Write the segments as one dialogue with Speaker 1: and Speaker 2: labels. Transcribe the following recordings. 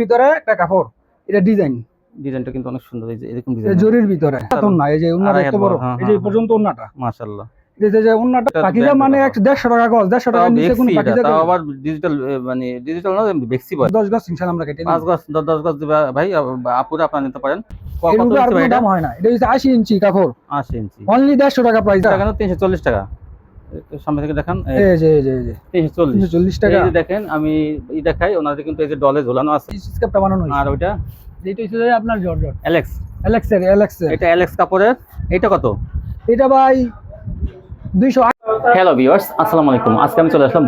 Speaker 1: ভিতরে একটা কাপড়, এটা
Speaker 2: ডিজাইনটা কিন্তু অনেক সুন্দর। এই যে এরকম ডিজাইন,
Speaker 1: জরির ভিতরে এত না, এই যে উন্নাটা এত বড়, এই যে পর্যন্ত উন্নাটা,
Speaker 2: মাশাআল্লাহ।
Speaker 1: এই যে উন্নাটা পাকিজা মানে 150 টাকা গজ, 150 টাকা নিচে কোনো পাকিজা
Speaker 2: তাও আবার ডিজিটাল, মানে ডিজিটাল না, বেক্সি বয়।
Speaker 1: 10 গজ ইনশাআল্লাহ আমরা কেটে দিই।
Speaker 2: 5 গজ 10 গজ দিবা ভাই, আপুরা আপনারা নিতে পারেন।
Speaker 1: কত হচ্ছে ভাই? দাম হয় না, এটা হচ্ছে 80 ইঞ্চি কাপড়,
Speaker 2: 80 ইঞ্চি,
Speaker 1: অনলি 150 টাকা প্রাইস।
Speaker 2: টাকা না 340 টাকা। সামনে থেকে দেখান,
Speaker 1: এই যে 340 টাকা।
Speaker 2: এই যে দেখেন, আমি দেখাই, ওনাদের কিন্তু এই যে ডলে ঝোলানো আছে
Speaker 1: স্কেপটা বানানো হয়েছে।
Speaker 2: আর ওইটা
Speaker 1: যেটা হচ্ছে আপনার জর্জেট
Speaker 2: অ্যালেক্স,
Speaker 1: অ্যালেক্সের
Speaker 2: এটা অ্যালেক্স কাপড়ের। এটা কত?
Speaker 1: এটা ভাই 200।
Speaker 2: হ্যালো ভিউয়ার্স, আসসালামু আলাইকুম। আজকে আমি চলে আসলাম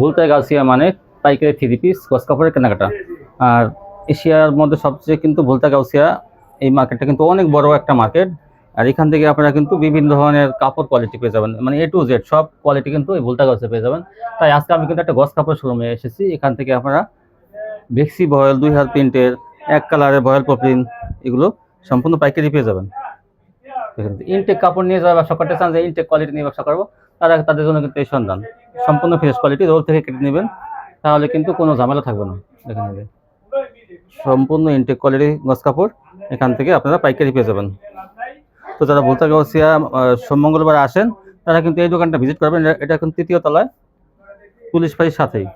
Speaker 2: ভুলতা গাউসিয়া মানে পাইকারি 3 পিস গস কাপড়ের কেনাকাটা। আর এশিয়ার মধ্যে সবচেয়ে কিন্তু ভুলতা গাউসিয়া এই মার্কেটটা কিন্তু অনেক বড় একটা মার্কেট। আর এখান থেকে আপনারা কিন্তু বিভিন্ন ধরনের কাপড় কোয়ালিটি পেয়ে যাবেন, মানে A to Z সব কোয়ালিটি কিন্তু এই ভুলতা গাউসিয়া পেয়ে যাবেন। তাই আজকে আমি কিন্তু একটা গস কাপড় শোরুমে এসেছি। এখান থেকে আপনারা বেক্সি ভয়েল, 2 হাত প্রিন্টের, এক কালারের ভয়েল পপ্রিন, এগুলো সম্পূর্ণ পাইকারি পেয়ে যাবেন। ইনটেক কাপড় নিয়ে যারা ব্যবসা করতে চান, যে ইনটেক কোয়ালিটি নিয়ে ব্যবসা করবো, তাদের জন্য কিন্তু এই সন্ধান। সম্পূর্ণ ফ্রেশ কোয়ালিটি, রোল থেকে কেটে নেবেন, তাহলে কিন্তু কোনো ঝামেলা থাকবে না। দেখে নেবে সম্পূর্ণ ইনটেক কোয়ালিটি গস কাপড় এখান থেকে আপনারা পাইকারি পেয়ে যাবেন। তো যারা ভুলতা গাউসিয়া সোম মঙ্গলবার আসেন, তারা কিন্তু এই দোকানটা ভিজিট করবেন। এটা এখন 3য় তলায়, পুলিশ ফাঁড়ির সাথেই।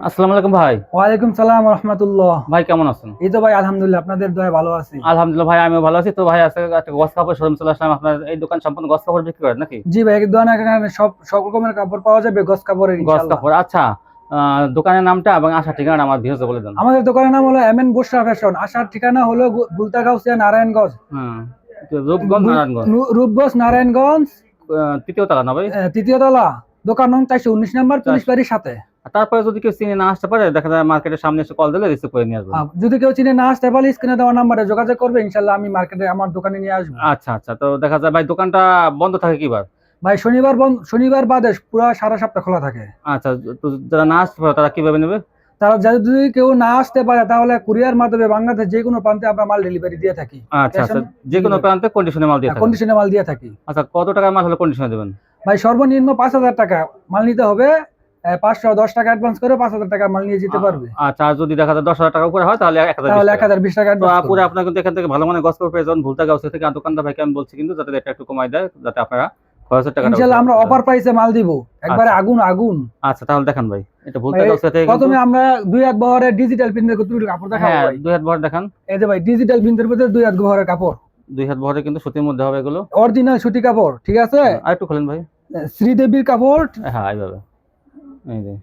Speaker 2: আসসালামু আলাইকুম ভাই।
Speaker 1: ওয়ালাইকুম সালাম ওয়া রাহমাতুল্লাহ।
Speaker 2: ভাই কেমন আছেন?
Speaker 1: এই তো ভাই আলহামদুলিল্লাহ, আপনাদের দয়ায় ভালো আছি।
Speaker 2: আলহামদুলিল্লাহ ভাই, আমিও ভালো আছি। তো ভাই আজকে একটা গস কাপড় শোরুম চলে আসলাম। আপনার এই দোকান সম্পূর্ণ গস কাপড় বিক্রি করেন নাকি?
Speaker 1: জি ভাই, এক দোকানে সব রকমের কাপড় পাওয়া যাবে, গস কাপড়ের
Speaker 2: গস
Speaker 1: ইনশাআল্লাহ।
Speaker 2: কাপড়, আচ্ছা। দোকানের নামটা এবং আসার ঠিকানা আমার ভিউয়ার্সে বলে দেন।
Speaker 1: আমাদের দোকানের নাম হলো এমএন বুশরা ফ্যাশন, আসার ঠিকানা হলো ভুলতা গাউসিয়া নারায়ণগঞ্জ।
Speaker 2: রূপগঞ্জ নারায়ণগঞ্জ,
Speaker 1: রূপগঞ্জ নারায়ণগঞ্জ,
Speaker 2: 3য় তলা না ভাই?
Speaker 1: 3য় তলা, দোকান নং 419 নম্বর, পুলিশ বাড়ির সাথে।
Speaker 2: তারপরে যদি কেউ চিনে না আসতে পারে, দেখা যায় মার্কেটের সামনে এসে কল দিলে রিসিভ করে নিয়ে আসবেন।
Speaker 1: যদি কেউ চিনে না আসতে পারে, স্ক্রিনে দেওয়া নাম্বারে যোগাযোগ করবে, ইনশাআল্লাহ আমি মার্কেটে আমার দোকানে নিয়ে আসবো।
Speaker 2: আচ্ছা আচ্ছা। তো দেখা যায় ভাই দোকানটা বন্ধ থাকে কি বার?
Speaker 1: ভাই শনিবার বাদে পুরো সারা সপ্তাহ খোলা থাকে।
Speaker 2: আচ্ছা, তো যারা না আসতে পারে তারা কিভাবে নেবে?
Speaker 1: তারা যদি কেউ না আসতে পারে, তাহলে কুরিয়ার মাধ্যমে বাংলাদেশ যে কোনো প্রান্তে আমরা মাল ডেলিভারি দিয়ে থাকি।
Speaker 2: আচ্ছা আচ্ছা, যে কোনো প্রান্তে কন্ডিশনে মাল দিয়ে থাকি।
Speaker 1: কন্ডিশনে মাল দিয়ে থাকি।
Speaker 2: আচ্ছা, কত টাকার মাল হলে কন্ডিশনে দেবেন?
Speaker 1: ভাই সর্বনিম্ন 5000 টাকা মাল নিতে হবে, 510 টাকা অ্যাডভান্স করে 5000 টাকা মাল নিয়ে যেতে পারবে।
Speaker 2: আচ্ছা, আর যদি দেখা যায় 10,000 টাকা উপরে হয়, তাহলে
Speaker 1: 1020 টাকা
Speaker 2: তো
Speaker 1: অ্যাডভান্স।
Speaker 2: পুরো আপনার কিন্তু এখান থেকে ভালো মানে গস কাপড় পেয়ে যাবেন ভুলতা গাউসিয়া থেকে। আর দোকানদার ভাইকে আমি বলছি কিন্তু যাতে এটা একটু কমাই দেয়, যাতে আপনারা খরচের টাকাটা
Speaker 1: ইনশাআল্লাহ আমরা অফার প্রাইসে মাল দিব, একবারে আগুন।
Speaker 2: আচ্ছা, তাহলে দেখান ভাই, এটা ভুলতা গাউসিয়া থেকে।
Speaker 1: প্রথমে আমরা 2 হাত বহরের ডিজিটাল প্রিন্টের কাপড় দেখাবো।
Speaker 2: হ্যাঁ,
Speaker 1: ভাই
Speaker 2: 2 হাত বহর দেখান।
Speaker 1: এই যে ভাই ডিজিটাল প্রিন্টের ভিতরে 2 হাত বহরের কাপড়,
Speaker 2: 2 হাত বহরে কিন্তু সুতির মধ্যে হবে এগুলো,
Speaker 1: অরিজিনাল সুতি কাপড়, ঠিক আছে?
Speaker 2: আর একটু খোলেন ভাই।
Speaker 1: শ্রীদেবীর কাপড়।
Speaker 2: হ্যাঁ, এইভাবে, এই যে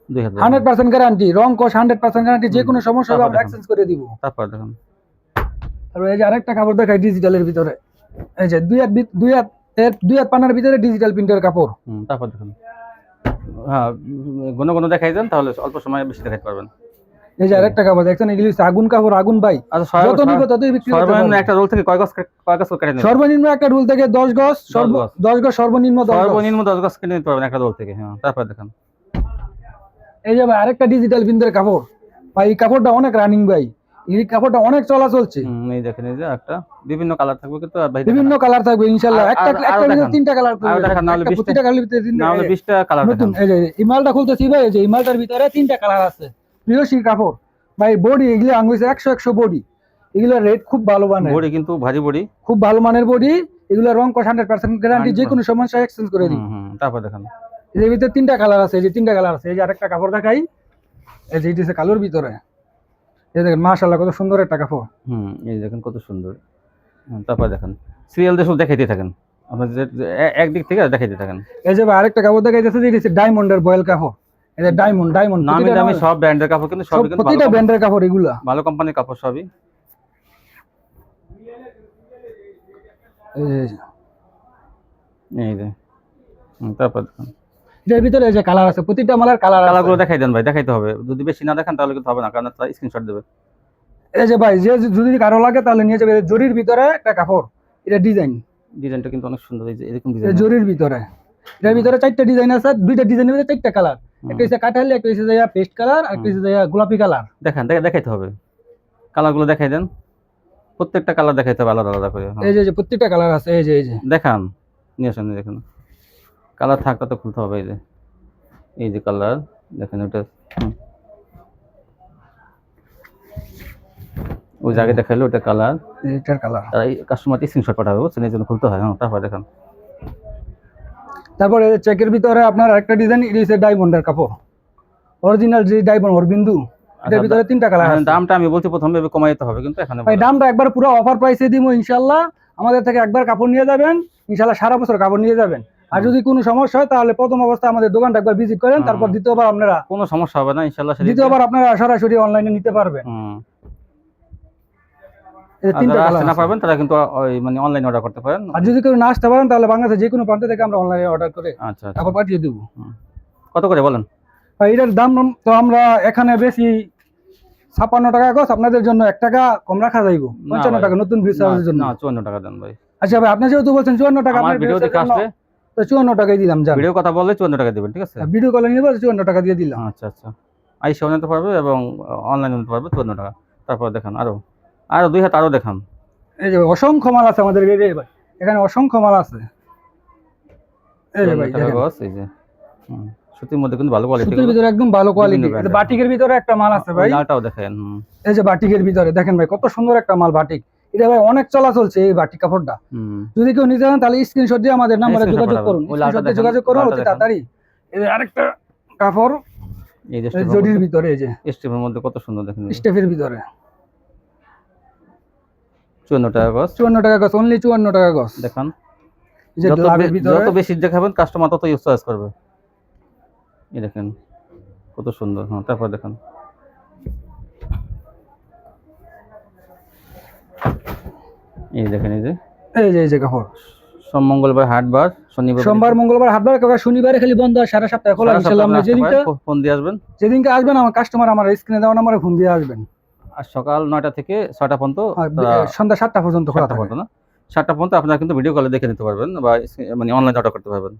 Speaker 2: 2 হাত
Speaker 1: 100% গ্যারান্টি, রং কস 100% গ্যারান্টি, যে কোনো সমস্যা হবে আমরা এক্সচেঞ্জ করে দিব।
Speaker 2: তারপর দেখুন,
Speaker 1: আর এই যে আরেকটা কাপড় দেখাই ডিজিটালের ভিতরে, এই যে 2 হাত পানার ভিতরে ডিজিটাল প্রিন্টের কাপড়।
Speaker 2: তারপর দেখুন, হ্যাঁ, ঘন দেখাই দেন, তাহলে অল্প সময় বেশি দেখাতে পারবেন।
Speaker 1: এই যে আরেকটা কাপড় দেখছেন, এগুলি আগুন কাপড়, আগুন ভাই।
Speaker 2: আচ্ছা,
Speaker 1: যত নিব ততই বিক্রি করতে পারবেন।
Speaker 2: সর্বনিম্ন একটা রোল থেকে কয় গজ কেটে নেবেন?
Speaker 1: সর্বনিম্ন একটা রুল থেকে 10 গজ, 10 গজ সর্বনিম্ন 10 গজ।
Speaker 2: সর্বনিম্ন 10 গজ কেটে নিতে পারবেন একটা রোল থেকে। হ্যাঁ, তারপর দেখুন,
Speaker 1: এই যে ভাই আরেকটা ডিজিটাল প্রিন্টের কাপড়, ভাই এই কাপড়টা অনেক রানিং ভাই, এই কাপড়টা অনেক চলা চলছে।
Speaker 2: এই দেখেন, এই যে একটা বিভিন্ন কালার থাকবে কিন্তু, আর ভাই
Speaker 1: বিভিন্ন কালার থাকবে ইনশাআল্লাহ। একটা ভিতরে 3টা কালার
Speaker 2: আর দেখান, নাহলে 20টা
Speaker 1: কালার ভিতরে 3টা,
Speaker 2: নাহলে 20টা কালার
Speaker 1: নতুন। এই যে ইমালটা খুলতেছি ভাই, এই যে ইমালটার ভিতরে 3টা কালার আছে, প্রিয়সী কাপড় ভাই। বডি এগুলো আঙ্গুইছে 100 বডি, এগুলো রেট খুব ভালো মানের
Speaker 2: বডি, কিন্তু ভারী বডি,
Speaker 1: খুব ভালো মানের বডি। এগুলো রং কস 100% গ্যারান্টি, যে কোনো সমস্যা এক্সচেঞ্জ করে দিই।
Speaker 2: তারপর দেখেন,
Speaker 1: এর ভিতরে 3টা কালার আছে, এই যে 3টা কালার আছে। এই যে আরেকটা কাপড় দেখাই, এই যে এটা কালোর ভিতরে, এই দেখেন মাশাআল্লাহ কত সুন্দর একটা কাপড়।
Speaker 2: এই দেখেন কত সুন্দর। তারপর দেখেন, সিরিয়াল দিয়ে সব দেখাইতে থাকেন, আপনার একদিক থেকে দেখাইতে থাকেন।
Speaker 1: এই যে আরেকটা কাপড় দেখাইতেছে, যে এটা ডায়মন্ডের বয়েল কাপড়। এই যে ডায়মন্ড
Speaker 2: নামি দামি সব ব্র্যান্ডের কাপড়, কিন্তু সবই কিন্তু
Speaker 1: প্রতিটা ব্র্যান্ডের কাপড়, এগুলা
Speaker 2: ভালো কোম্পানির কাপড় সবই। এই যে তারপর দেখুন,
Speaker 1: এর ভিতরে এই যে কালার আছে, প্রতিটা মালের
Speaker 2: কালারগুলো দেখাই দেন ভাই, দেখাইতে হবে। যদি বেশি না দেখান তাহলে কিন্তু হবে না, কারণ তারা স্ক্রিনশট দেবে।
Speaker 1: এই যে ভাই, যে যদি কারো লাগে তাহলে নিয়ে যাবে। জরির ভিতরে একটা কাপড়, এটা
Speaker 2: ডিজাইনটা কিন্তু অনেক সুন্দর। এই যে এরকম ডিজাইন,
Speaker 1: জরির ভিতরে, এর ভিতরে 4টা ডিজাইন আছে, 2টা ডিজাইনের ভিতরে 4টা কালার। একটা হচ্ছে কাঠালি, একটা হচ্ছে পেস্ট কালার, আর একটা হচ্ছে গোলাপি কালার।
Speaker 2: দেখান, দেখাইতে হবে, কালারগুলো দেখাই দেন, প্রত্যেকটা কালার দেখাইতে হবে আলাদা আলাদা করে।
Speaker 1: এই যে প্রত্যেকটা কালার আছে, এই যে
Speaker 2: দেখান, নিয়ে আসেন, দেখুন কালার থাকলে তো খুলতে হবে। এই যে কালার, দেখেন ওটা ওই জায়গায় দেখাইলো ওটা কালার,
Speaker 1: এটার কালার।
Speaker 2: তাই কাস্টমারকে স্ক্রিনশট পাঠাবে, বুঝছেন, এই জন্য খুলতে হয়। হ্যাঁ, তারপর দেখেন
Speaker 1: তারপরে চেকের ভিতরে আপনার আরেকটা ডিজাইন, এটা হচ্ছে ডায়মন্ডের কাপড়, অরিজিনাল যে ডায়মন্ড ওর বিন্দু, এটার ভিতরে 3টা কালার আছে।
Speaker 2: দামটা আমি বলছি প্রথমে কমাই দিতে হবে, কিন্তু এখানে
Speaker 1: ভাই দামটা একবার পুরো অফার প্রাইসে দিব ইনশাআল্লাহ। আমাদের থেকে একবার কাপড় নিয়ে যাবেন, ইনশাআল্লাহ সারা বছর কাপড় নিয়ে যাবেন। আর যদি কোনো সমস্যা হয় তাহলে প্রথম অবস্থায় আমাদের দোকানটা একবার ভিজিট করেন, তারপর দ্বিতীয়বার আপনারা
Speaker 2: কোনো সমস্যা হবে না ইনশাআল্লাহ।
Speaker 1: দ্বিতীয়বার আপনারা সরাসরি অনলাইনে নিতে পারবেন। এই
Speaker 2: আর
Speaker 1: 3টা
Speaker 2: যারা
Speaker 1: কালার
Speaker 2: আসতে না
Speaker 1: আছে।
Speaker 2: পারবেন তারা কিন্তু ওই মানে অনলাইনে অর্ডার করতে পারেন।
Speaker 1: আর যদি কেউ না আসতে পারেন তাহলে বাংলাদেশের যে কোনো প্রান্ত থেকে আমরা অনলাইনে অর্ডার করে
Speaker 2: আচ্ছা আচ্ছা,
Speaker 1: তারপর পাঠিয়ে দেবো।
Speaker 2: কত করে বলেন?
Speaker 1: ভাই এটার দাম তো আমরা এখানে বেশি 56 টাকা গছ, আপনাদের জন্য 1 টাকা কম রাখা যাইব, 55 টাকা নতুন ভিউয়ারদের জন্য।
Speaker 2: না 54 টাকা দেন ভাই।
Speaker 1: আচ্ছা ভাই, আপনি যেহেতু বলছেন 54 টাকা,
Speaker 2: আমার
Speaker 1: আপনার
Speaker 2: ভিডিও দেখে আসলে
Speaker 1: তো 54 টাকাই দিলাম। যান
Speaker 2: ভিডিও কথা বললে 54 টাকা দিবেন, ঠিক আছে?
Speaker 1: ভিডিও কলে নিব, 54 টাকা দিয়ে দিলাম।
Speaker 2: আচ্ছা আচ্ছা, আইসাও নিতে পারবে এবং অনলাইনে নিতে পারবে 54 টাকা। তারপর দেখান আরো আরো 2 হাত আরো দেখান।
Speaker 1: এই যে অসংখ্য মাল আছে আমাদের ভাই, এখানে অসংখ্য মাল আছে। এই যে ভাই দেখেন,
Speaker 2: এই যে সুতির মধ্যে কিন্তু ভালো কোয়ালিটি,
Speaker 1: সুতির ভিতরে একদম ভালো কোয়ালিটি। এই বাটিকের ভিতরে একটা মাল আছে ভাই,
Speaker 2: লালটাও দেখেন।
Speaker 1: এই যে বাটিকের ভিতরে দেখেন ভাই, কত সুন্দর একটা মাল বাটিক। এটা ভাই অনেক চলা চলছে এই বাটিক কাপড়টা। যদি কেউ নিতে চান তাহলে স্ক্রিনশট দিয়ে আমাদের নম্বরে যোগাযোগ করুন, স্ক্রিনশট দিয়ে যোগাযোগ করুন অতি তাড়াতাড়ি। এই যে আরেকটা কাপড়,
Speaker 2: এই যে
Speaker 1: জরির ভিতরে, এই যে
Speaker 2: স্টেপের মধ্যে কত সুন্দর দেখেন,
Speaker 1: স্টেপের ভিতরে
Speaker 2: 54 টাকা গজ।
Speaker 1: 54 টাকা গজ, অনলি 54 টাকা গজ।
Speaker 2: দেখেন
Speaker 1: এই যে লাভের ভিতরে
Speaker 2: যত বেশি দেখাবেন কাস্টমার তত ইউজ চয়েস করবে। এই দেখেন কত সুন্দর। হ্যাঁ, তারপর দেখেন এই দেখেন,
Speaker 1: এই যে কাপড়।
Speaker 2: সোম মঙ্গলবার হাটবার, শনিবার
Speaker 1: সোমবার মঙ্গলবার হাটবার, শনিবারে খালি বন্ধ, আর সারা সপ্তাহে খোলা। ইনশাআল্লাহ আমরা
Speaker 2: ফোন দিয়ে আসবেন,
Speaker 1: যেদিনকে আসবেন আমার কাস্টমার আমার স্ক্রিনে দেওয়া নম্বরে ফোন দিয়ে আসবেন।
Speaker 2: আর সকাল 9টা থেকে 6টা পর্যন্ত,
Speaker 1: সন্ধ্যা 7টা পর্যন্ত খোলা থাকে।
Speaker 2: 7টা পর্যন্ত আপনারা কিন্তু ভিডিও কলে দেখে নিতে পারবেন বা মানে অনলাইনে অর্ডার করতে পারবেন,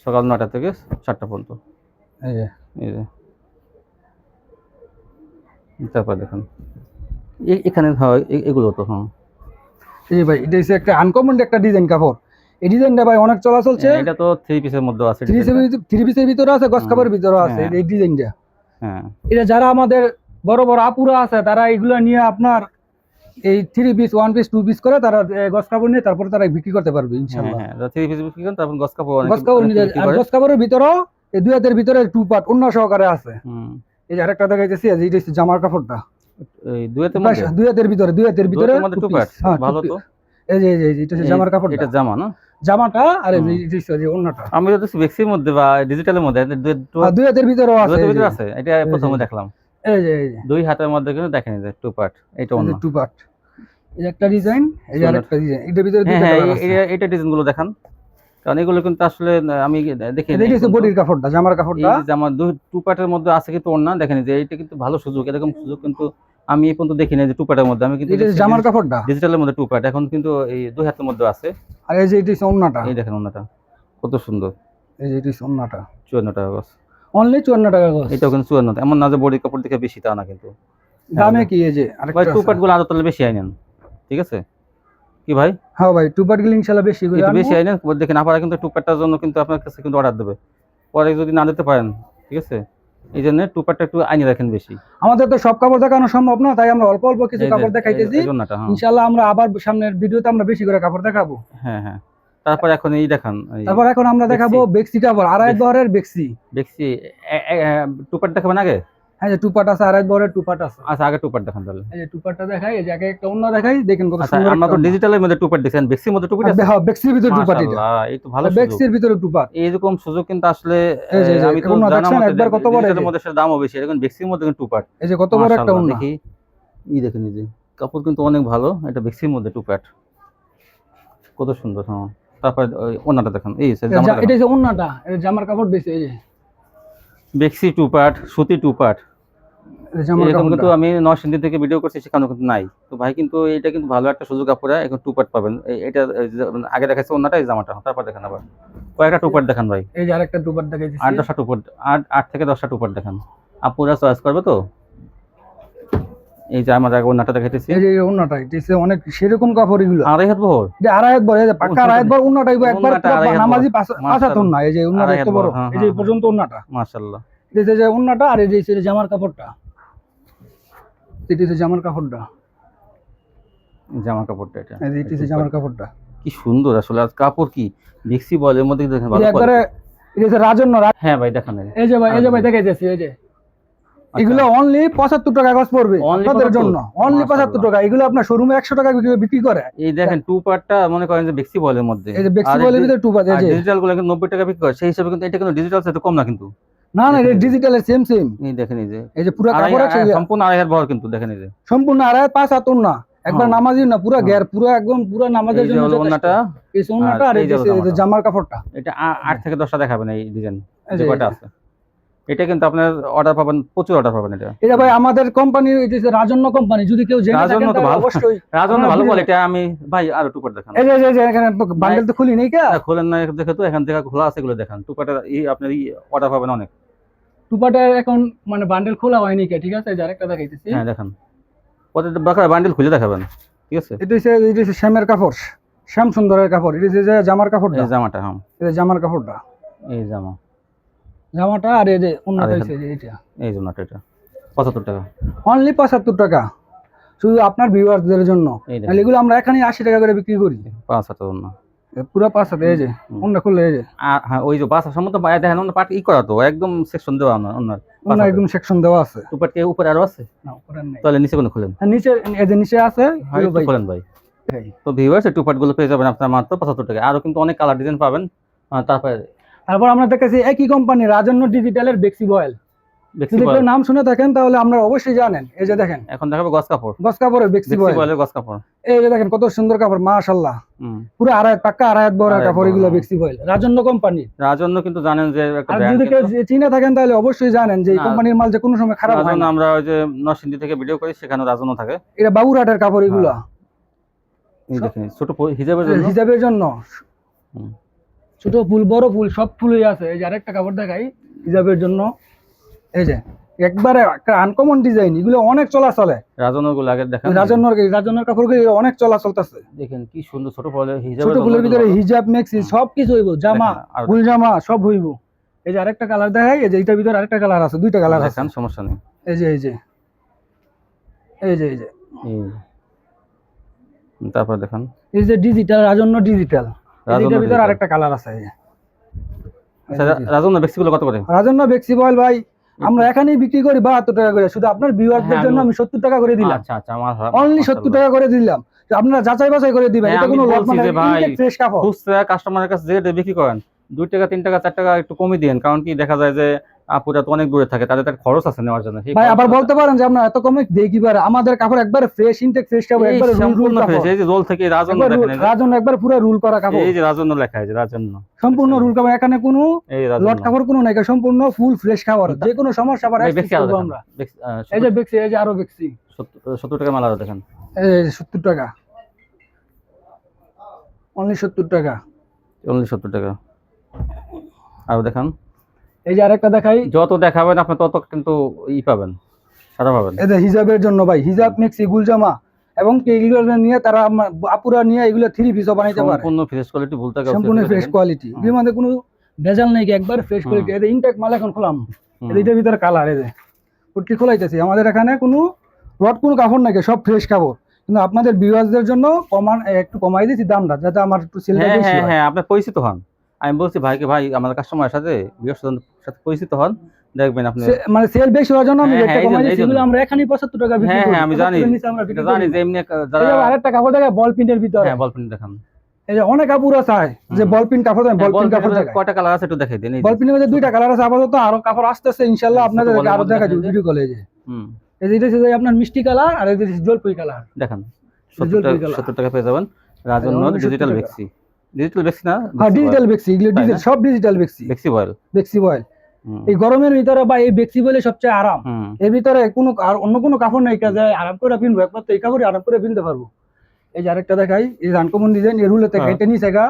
Speaker 2: সকাল 9টা থেকে 7টা পর্যন্ত। এই যে তারপর দেখুন এখানে হয় এগুলো তো। হ্যাঁ
Speaker 1: এই ভাই, এটা হচ্ছে একটা আনকমন একটা ডিজাইন কাপড়। এই ডিজাইনটা ভাই অনেক চলা চলছে।
Speaker 2: এটা তো 3 পিসের মধ্যে আছে,
Speaker 1: 3 পিসের ভিতরে আছে, গস কাপড়ের ভিতরে আছে এই ডিজাইনটা।
Speaker 2: হ্যাঁ,
Speaker 1: এটা যারা আমাদের বড় বড় আপুরা আছে তারা এগুলো নিয়ে আপনার এই 3 পিস 1 পিস 2 পিস করে তারা গস কাপড় নিয়ে তারপরে তারা বিক্রি করতে পারবে ইনশাআল্লাহ।
Speaker 2: হ্যাঁ 3 পিস বিক্রি করেন, তারপর গস কাপড়
Speaker 1: নিয়ে, আর গস কাপড়ের ভিতরেও এই 2 হাতের ভিতরে 2 পার্ট অন্য সহকারে আছে। এই যে আরেকটা দেখাইতেছি, এই যে এটা জামার কাপড়টা,
Speaker 2: এই 2 হাতের মধ্যে
Speaker 1: 2 হাতের ভিতরে 2 হাতের ভিতরে
Speaker 2: 2 পার্ট। ভালো তো।
Speaker 1: এই যে এটা হচ্ছে জামার কাপড়,
Speaker 2: এটা জামা না,
Speaker 1: জামাটা। আর এই যে ওন্নাটা
Speaker 2: আমি তো বেক্সির মধ্যে বা ডিজিটালের মধ্যে
Speaker 1: 2 হাতের ভিতরেও
Speaker 2: আছে। এটা প্রথমে দেখলাম। এই যে 2 হাতের মধ্যে কিন্তু দেখেন এই যে 2 পার্ট, এটা অন্য
Speaker 1: 2 পার্ট। এই একটা ডিজাইন, এই যে আরেকটা ডিজাইন, এটার ভিতরে দুটো কালার আছে।
Speaker 2: এটা ডিজাইনগুলো দেখান, কারণ এগুলো কিন্তু আসলে আমি দেখি
Speaker 1: এটা হচ্ছে বডির কাপড়টা, জামার কাপড়টা।
Speaker 2: এই যে জামা 2 পার্টের মধ্যে আছে কিন্তু ওন্না দেখেন, যে এটা কিন্তু ভালো সুযোগ, এরকম সুযোগ কিন্তু আমি এই পর্যন্ত দেখি না যে 2 পার্টের মধ্যে। আমি কিন্তু
Speaker 1: এটা জামার কাপড়টা
Speaker 2: ডিজিটালের মধ্যে 2 পার্ট, এখন কিন্তু এই 2 হাতের মধ্যে আছে।
Speaker 1: আর এই যে এটা হচ্ছে ওন্নাটা,
Speaker 2: এই দেখেন ওন্নাটা কত সুন্দর।
Speaker 1: এই যে এটা হচ্ছে ওন্নাটা,
Speaker 2: 54 টাকা গজ,
Speaker 1: অনলি 54 টাকা গজ।
Speaker 2: এটাও কিন্তু 54, এমন না যে বডি কাপড় দেখে বেশি, তা না কিন্তু।
Speaker 1: দামে কি এই যে আরেকটা
Speaker 2: 2 পার্ট গুলো আরো তাহলে বেশি আইনেন, ঠিক আছে কি ভাই?
Speaker 1: হ্যাঁ ভাই, 2 পার্ট গুলো ইনশাআল্লাহ বেশি করে
Speaker 2: একটু বেশি আইনেন, দেখেন আপনারা কিন্তু 2 পার্টটার জন্য কিন্তু আপনার কাছে কিন্তু অর্ডার দেবে, পরে যদি না দিতে পারেন, ঠিক আছে, এই জন্য 2 পার্টটা একটু আইনে রাখেন বেশি।
Speaker 1: আমাদের তো সব কাপড় দেখানো সম্ভব না, তাই আমরা অল্প অল্প কিছু কাপড় দেখাইতেছি। ইনশাআল্লাহ আমরা আবার সামনের ভিডিওতে আমরা বেশি করে কাপড় দেখাবো।
Speaker 2: হ্যাঁ হ্যাঁ, তারপর এখন এই দেখান,
Speaker 1: তারপর এখন আমরা দেখাবো বেক্সি কাপড়, আড়াই বহরের বেক্সি।
Speaker 2: 2 পার্ট দেখাবেন আগে?
Speaker 1: হ্যাঁ, যে 2 পার্ট আছে, আড়াই বহরের 2 পার্ট আছে।
Speaker 2: আচ্ছা, আগে 2 পার্ট দেখান তাহলে।
Speaker 1: এই যে 2 পার্টটা দেখাই, এই যে আগে একটা অন্য দেখাই, দেখেন কত সুন্দর।
Speaker 2: আমরা তো ডিজিটালের মধ্যে 2 পার্ট দেখেন, বেক্সির মধ্যে 2 পার্ট আছে।
Speaker 1: হ্যাঁ, বেক্সির ভিতরে 2 পার্ট, এটা
Speaker 2: এই তো ভালো সুযোগ,
Speaker 1: বেক্সির ভিতরে 2 পার্ট।
Speaker 2: এইরকম সুযোগ কিন্তু আসলে আমি তো
Speaker 1: জানা মতে একবার কত বড়,
Speaker 2: এর মধ্যে দামও বেশি, এখন বেক্সির মধ্যে 2 পার্ট।
Speaker 1: এই যে কত বড় একটা ওন্না
Speaker 2: দেখি, এই দেখেন, এই যে কাপড় কিন্তু অনেক ভালো, এটা বেক্সির মধ্যে 2 পার্ট, কত সুন্দর। হ্যাঁ, তারপর ওই ওন্নাটা দেখেন, এই জামাটা,
Speaker 1: এটা হচ্ছে ওন্নাটা, এটা জামার কাপড় বেশি। এই যে
Speaker 2: বেক্সি 2 পার্ট, সুতি 2 পার্ট।
Speaker 1: এরকম
Speaker 2: কিন্তু আমি নরসিংদী থেকে ভিডিও করছি, সেখানে কিন্তু নাই। তো ভাই কিন্তু এটা কিন্তু ভালো একটা সুযোগ, আপনারা এখন 2 পার্ট পাবেন। এটা আগে দেখাচ্ছে ওন্নাটা, এই জামাটা, তারপর দেখেন আবার কয়েকটা 2 পার্ট দেখান ভাই।
Speaker 1: এই যে আরেকটা 2 পার্ট দেখাইছি,
Speaker 2: 8-10টা 2 পার্ট, 8 থেকে 10টা 2 পার্ট দেখান, আপুরা চয়েস করবে তো। এই যে আমার আগে ওন্নাটা দেখাইতেছি, এই
Speaker 1: যে ওন্নাটা, এটা অনেক সেরকম কাপড়, এগুলো
Speaker 2: আড়াই হাত বহর,
Speaker 1: এটা আড়াই হাত বড়, এই যে পাকা আড়াই হাত বড় ওন্নাটা, একবার নামাজি পাঁচাতন না। এই যে ওন্নাটা এত বড়, এই যে পর্যন্ত ওন্নাটা,
Speaker 2: মাশাআল্লাহ।
Speaker 1: এটা হচ্ছে যে ওন্নাটা, আর এটা হচ্ছে জামার কাপড়টা, এটা হচ্ছে জামার কাপড়টা,
Speaker 2: জামা কাপড়টা এটা
Speaker 1: এই যে এটা হচ্ছে জামার কাপড়টা।
Speaker 2: কি সুন্দর আসলে, আর কাপড় কি দেখছি বলের মধ্যে দেখেন
Speaker 1: এটা
Speaker 2: ভালো
Speaker 1: একবারে
Speaker 2: quality।
Speaker 1: এটা হচ্ছে রাজন্য
Speaker 2: হ্যাঁ ভাই দেখান
Speaker 1: এই যে ভাই, এই যে ভাই দেখাইতেছি, এই যে এগুলো অনলি 75 টাকা গজ পড়বে
Speaker 2: Only
Speaker 1: আপনাদের
Speaker 2: 75?
Speaker 1: জন্য, অনলি 75
Speaker 2: মাশাআল্লাহ।
Speaker 1: টাকা। এগুলো আপনার শোরুমে 100 টাকা বিক্রি করে।
Speaker 2: এই দেখেন টু পার্টটা মনে করেন যে বেক্সি বলের মধ্যে,
Speaker 1: এই যে বেক্সি বলের ভিতরে টু বাজে,
Speaker 2: আর
Speaker 1: যে
Speaker 2: ডিজিটাল গুলো কিন্তু 90 টাকা বিক্রি করে, সেই হিসাবে কিন্তু এটা কিন্তু ডিজিটাল সেটা কম না কিন্তু।
Speaker 1: না না, এটা ডিজিটালের সেম সেম।
Speaker 2: এই দেখেন এই যে
Speaker 1: পুরো কাপড় আছে
Speaker 2: সম্পূর্ণ 2.5 বহর কিন্তু, দেখেন এই যে
Speaker 1: সম্পূর্ণ 2.5 হাত ওন্না, একবার নামাজি না, পুরো গ্যার, পুরো একদম পুরো নামাজের জন্য যথেষ্ট।
Speaker 2: ওন্নাটা,
Speaker 1: এই ওন্নাটা আর এই যে জামার কাপড়টা,
Speaker 2: এটা 8 থেকে 10টা দেখাবেন এই ডিজাইন যে কয়টা আছে। এটা কিন্তু আপনার অর্ডার পাবেন, প্রচুর অর্ডার পাবেন এটা।
Speaker 1: এটা ভাই আমাদের কোম্পানি, এটা হচ্ছে রাজন্য কোম্পানি, যদি কেউ জেনে থাকেন
Speaker 2: রাজন্য তো
Speaker 1: তাহলে
Speaker 2: ভালো,
Speaker 1: অবশ্যই
Speaker 2: রাজন্য ভালো কোয়ালিটি। আমি ভাই আর একটু করে দেখান।
Speaker 1: এই যে এখানে বান্ডেল তো খুলি নেই কা,
Speaker 2: খোলেন না দেখে, তো এখান থেকে খোলা আছে, এগুলো দেখান। টুপাটা এই আপনার অর্ডার পাবেন অনেক।
Speaker 1: টুপাটা এখন মানে বান্ডেল খোলা হয়নি কে, ঠিক আছে, যার একটা দেখাইতেছি।
Speaker 2: হ্যাঁ দেখান, প্রত্যেকটা বাকার বান্ডেল খুলে দেখাবেন, ঠিক আছে।
Speaker 1: এটা হচ্ছে শ্যামের কাপড়, শ্যাম সুন্দরের কাপড়। এটা হচ্ছে যে জামার কাপড়টা,
Speaker 2: এই জামাটা, হ্যাঁ
Speaker 1: এটা জামার কাপড়টা,
Speaker 2: এই
Speaker 1: জামাটা, আর এই যে ওন্নাটা হচ্ছে এইটা,
Speaker 2: এই জামাটা, এটা 75 টাকা,
Speaker 1: অনলি 75 টাকা শুধু আপনার ভিউয়ারদের জন্য।
Speaker 2: এই
Speaker 1: তাহলে এগুলো আমরা এখানে 80 টাকা করে বিক্রি করি,
Speaker 2: 5 হাজার না
Speaker 1: পুরো 5 হাতে। এই যে ওন্না খুললে, এই যে
Speaker 2: হ্যাঁ ওই যে 5 হাজার সম্মত বাইরে দেখেন, ওনার পাট করা তো একদম সেকশন দেওয়া না,
Speaker 1: ওন্না একদম সেকশন দেওয়া আছে।
Speaker 2: টুপাট কে উপরে আরো আছে
Speaker 1: না, উপরে নাই,
Speaker 2: তাহলে নিচে কোনো খুলেন।
Speaker 1: আর নিচে, এই যে নিচে আছে,
Speaker 2: হ্যাঁ একটু খুলেন ভাই। তো ভিউয়ার্স এই টুপাট গুলো পেয়ে যাবেন আপনার মাত্র 75 টাকা। আরো কিন্তু অনেক কালার ডিজাইন পাবেন। তারপর
Speaker 1: আমরা দেখেছি একই কোম্পানি রাজন্য ডিজিটালের বেক্সি বয়েল,
Speaker 2: বেক্সি
Speaker 1: যদি কেউ
Speaker 2: বয়েল
Speaker 1: নাম শুনে থাকেন তাহলে আমরা অবশ্যই জানেন। এই যে দেখেন,
Speaker 2: এখন দেখাবো গস কাপড়,
Speaker 1: গস কাপড়ের বেক্সি বয়েল,
Speaker 2: গস কাপড়।
Speaker 1: এই যে দেখেন কত সুন্দর কাপড়, মাশাআল্লাহ, পুরো পাক্কা 2.5 বড় কাপড়। এগুলো বেক্সি বয়েল, রাজন্য কোম্পানি।
Speaker 2: রাজন্য কিন্তু জানেন যে একটা
Speaker 1: আর
Speaker 2: ব্র্যান্ড,
Speaker 1: যদি কেউ চিনে থাকেন তাহলে অবশ্যই জানেন যে এই কোম্পানির মাল যে কোনো সময় খারাপ হয় না।
Speaker 2: আমরা ওই যে নরসিংদী থেকে ভিডিও করি, সেখানে রাজন্য থাকে।
Speaker 1: এটা বাবুরহাটের কাপড় এগুলো।
Speaker 2: এই দেখেন ছোট হিজাবের জন্য,
Speaker 1: হিজাবের জন্য ছোট ফুল বড় ফুল সব ফুলই আছে। এই যে আরেকটা কাপড় দেখাই হিজাবের জন্য, এই যে একবারে আনকমন ডিজাইন, এগুলো অনেক চলাচলে।
Speaker 2: রাজন্য গুলো আগে দেখেন,
Speaker 1: রাজন্যর কাপড়গুলো অনেক চলাচলতেছে।
Speaker 2: দেখেন কি সুন্দর ছোট ফুলের হিজাব,
Speaker 1: ছোট ফুলের ভিতরে হিজাব মেক্সি সবকিছু হইব, জামা ফুল জামা সব হইব। এই যে আরেকটা কালার দেখাই, এই যে এটার ভিতরে আরেকটা কালার আছে, দুইটা কালার আছে,
Speaker 2: সমস্যা নেই।
Speaker 1: এই যে এই যে এই যে এই যে
Speaker 2: তারপর দেখেন
Speaker 1: এই যে ডিজিটাল, রাজন্য ডিজিটাল, এটার ভিতরে আরেকটা কালার আছে। এই যে
Speaker 2: রাজন্য বেক্সি গুলো কত করে?
Speaker 1: রাজন্য বেক্সি বয়েল ভাই আমরা এখানেই বিক্রি করি 72 টাকা করে। শুধু আপনার ভিউয়ারদের জন্য আমি 70 টাকা করে দিলাম।
Speaker 2: আচ্ছা আচ্ছা, আমার
Speaker 1: অনলি 70 টাকা করে দিলাম, আপনারা যাচাই বাছাই করে দিবেন। এটা কোনো লট মানে ইনটেক ফ্রেশ কাপড়।
Speaker 2: খুচরা কাস্টমারের কাছে যে বিক্রি করেন 2 টাকা 3 টাকা 4 টাকা একটু কমই দেন, কারণ কি দেখা যায় যে আপুরা তো অনেক দূরে থাকে, তাদের একটা খরচ আছে নেওয়ার জন্য।
Speaker 1: ভাই আবার বলতে পারেন যে আপনারা এত কমে দেই কি পারে, আমাদের কাপড় একবারে ফ্রেশ ইনটেক ফ্রেশ কাপড়, একবারে রুল কাপড়।
Speaker 2: এই যে রোল থেকে রাজন্য দেখেন,
Speaker 1: রাজন্য একবার পুরো রুল করা কাপড়।
Speaker 2: এই যে রাজন্য লেখা আছে, রাজন্য
Speaker 1: সম্পূর্ণ রুল কাপড়, এখানে কোনো লট কাপড় কোনো নাই, সম্পূর্ণ ফুল ফ্রেশ কাপড়। যে কোনো সমস্যা আবার এক্সচেঞ্জ করব আমরা। এই যে বেক্সি, এই যে আরো বেক্সি
Speaker 2: 70 টাকা মাল, আরো দেখেন
Speaker 1: এই 70 টাকা, অনলি 70 টাকা,
Speaker 2: অনলি 70 টাকা। আরো দেখেন,
Speaker 1: এই যে আরেকটা দেখাই,
Speaker 2: যত দেখাবেন আপনি তত কিন্তু পাবেন, সারা পাবেন।
Speaker 1: এই যে হিজাবের জন্য ভাই, হিজাব মেক্সি গুলজামা এবং এগুলো নিয়ে তারা আপুরা নিয়ে এগুলো 3 পিসও বানাইতে পারে।
Speaker 2: সম্পূর্ণ ফ্রেশ কোয়ালিটি, বলতে গেলে
Speaker 1: সম্পূর্ণ ফ্রেশ কোয়ালিটি, এর মধ্যে কোনো ভেজাল নেই, একবার ফ্রেশ কোয়ালিটি। এই যে ইনটেক মাল এখন খোলাম, এটার ভিতরে কালার, এই যে পুটকি খোলাইতেছি। আমাদের এখানে কোনো লট কোনো কাপড় নাই, সব ফ্রেশ কাপড়। কিন্তু আপনাদের ভিউয়ারদের জন্য একটু কমাই দিয়েছি দামটা, যাতে আমার একটু সেলটা বেশি হয়।
Speaker 2: হ্যাঁ আপনি পরিচিত হন। আমি বলছি ভাইকে, ভাই আমাদের কাস্টমারের সাথে ভিউয়ারদের সাথে পরিচিত হন, দেখবেন আপনি
Speaker 1: মানে সেল বেশি হওয়ার জন্য আমি রেটটা কমাই দিয়েছি। এগুলো আমরা এখানেই 75 টাকা বিক্রি করি।
Speaker 2: হ্যাঁ আমি জানি যে এমনি যারা
Speaker 1: আরেকটা কাপড় দেখা বল প্রিন্টের ভিতরে,
Speaker 2: হ্যাঁ বল প্রিন্ট দেখান।
Speaker 1: এই যে অনেক আপুরা চায় যে বল প্রিন্ট কাপড় দেন, বল প্রিন্ট কাপড় দেখায়।
Speaker 2: কয়টা কালার আছে একটু দেখাই দেন।
Speaker 1: বল প্রিন্টের মধ্যে 2টা কালার আছে আপাতত, আরো কাপড় আসতেছে ইনশাআল্লাহ, আপনাদের আরো দেখাই দিব ভিডিও কলে। যে এই যে এটা হচ্ছে আপনার মিষ্টি কালার, আর এই যে জলপাই কালার
Speaker 2: দেখেন, 70 টাকা পেয়ে যাবেন রাজন্য ডিজিটাল বেক্সি। ডিজিটাল বেক্সি না,
Speaker 1: হ্যাঁ ডিজিটাল বেক্সি, এগুলো ডিজিটাল সব ডিজিটাল বেক্সি, বেক্সি বয়েল, বেক্সি বয়েল। এই গরমের ভিতরে বা এই বেক্সি বয়েলে সবচেয়ে আরাম। এর ভিতরে কোনো আর অন্য কোনো কাপড় নাই কাজে আরাম করে পিনবো, একমাত্র এই কাপড়ে আরাম করে পিনতে পারবো। এই যে আরেকটা দেখাই, এই আনকমন ডিজাইন, এই রুলে থেকে এটা নিচে গা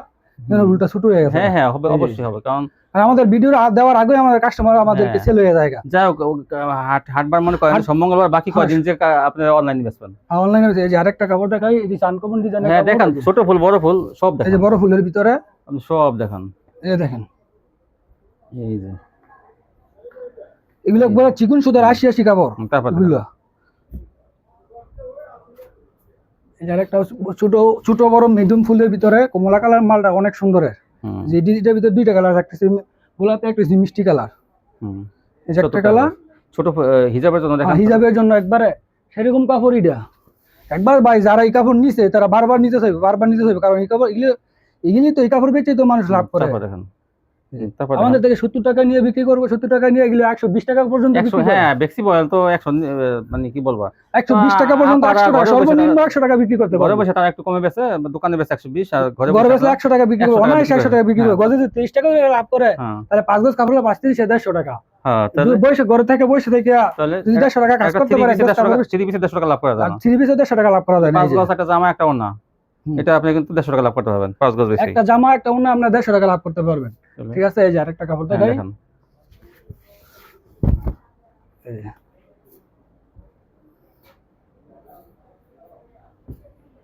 Speaker 1: রুলটা ছোট হয়ে গেছে।
Speaker 2: হ্যাঁ হ্যাঁ হবে, অবশ্যই হবে, কারণ
Speaker 1: আর আমাদের ভিডিও দেওয়ার আগে আমাদের কাস্টমার আমাদেরকে সেল হয়ে যায়।
Speaker 2: যাই হোক, হাটবার মনে করেন মঙ্গলবার, বাকি কয়দিন যে আপনি অনলাইনে বেচবেন।
Speaker 1: অনলাইনে এই যে আরেকটা কাপড় দেখাই, এই যে আনকমন ডিজাইন।
Speaker 2: হ্যাঁ দেখেন, ছোট ফুল বড় ফুল সব দেখেন,
Speaker 1: এই যে বড় ফুলের ভিতরে
Speaker 2: আপনি সব দেখেন,
Speaker 1: এই দেখেন,
Speaker 2: এই যে
Speaker 1: এগুলো বড় চিকন সুতার 80 কাপড়
Speaker 2: তারপর
Speaker 1: এগুলো এর একটা ছোট ছোট বড় মিডিয়াম ফুলের ভিতরে কমলা কালার মালটা অনেক সুন্দরের যে ডিজিটাল ভিতরে দুইটা কালার থাকতেছে গোলাপি একটা মিষ্টি কালার এই যে একটা কালার
Speaker 2: ছোট হিজাবের জন্য দেখেন
Speaker 1: হিজাবের জন্য একবারে সেরকম কাপড় এটা একবার ভাই যারা এই কাপড় নিছে তারা বারবার নিতে চাইবে কারণ এই কাপড় এগুলি তো এই কাপড় বেচে তো মানুষ লাভ করে
Speaker 2: দেখেন
Speaker 1: আমাদের থেকে 70 টাকা নিয়ে বিক্রি করবো 70 টাকা নিয়ে এগুলো 120 টাকা পর্যন্ত
Speaker 2: হ্যাঁ বেক্সি বয়েল তো 100 মানে কি বলবো
Speaker 1: 120 টাকা পর্যন্ত 100 টাকা সর্বনিম্ন 100 টাকা বিক্রি করতে পারবে
Speaker 2: ঘরে বসে তারা একটু কমে বেচে দোকানে বেচে 120 আর ঘরে
Speaker 1: বসে 100 টাকা বিক্রি করে অনায়াসে 100 টাকা বিক্রি করে গজে যদি 30 টাকা লাভ করে তাহলে 5 গজ কাপড়ে 150 টাকা হ্যাঁ তাহলে বসে ঘরে থেকে যদি 150 টাকা কাজ করতে পারে
Speaker 2: 150 টাকা লাভ করা যায়
Speaker 1: 150 টাকা লাভ করা যায়
Speaker 2: 5 গজ একটা জামা একটা ওড়না এটা আপনি কিন্তু 150 টাকা লাভ করতে পারবেন 5 গজ বেশি
Speaker 1: একটা জামা একটা ওড়না আপনি 150 টাকা লাভ করতে পারবেন ঠিক আছে এই যে আরেকটা কাপড় দেখাই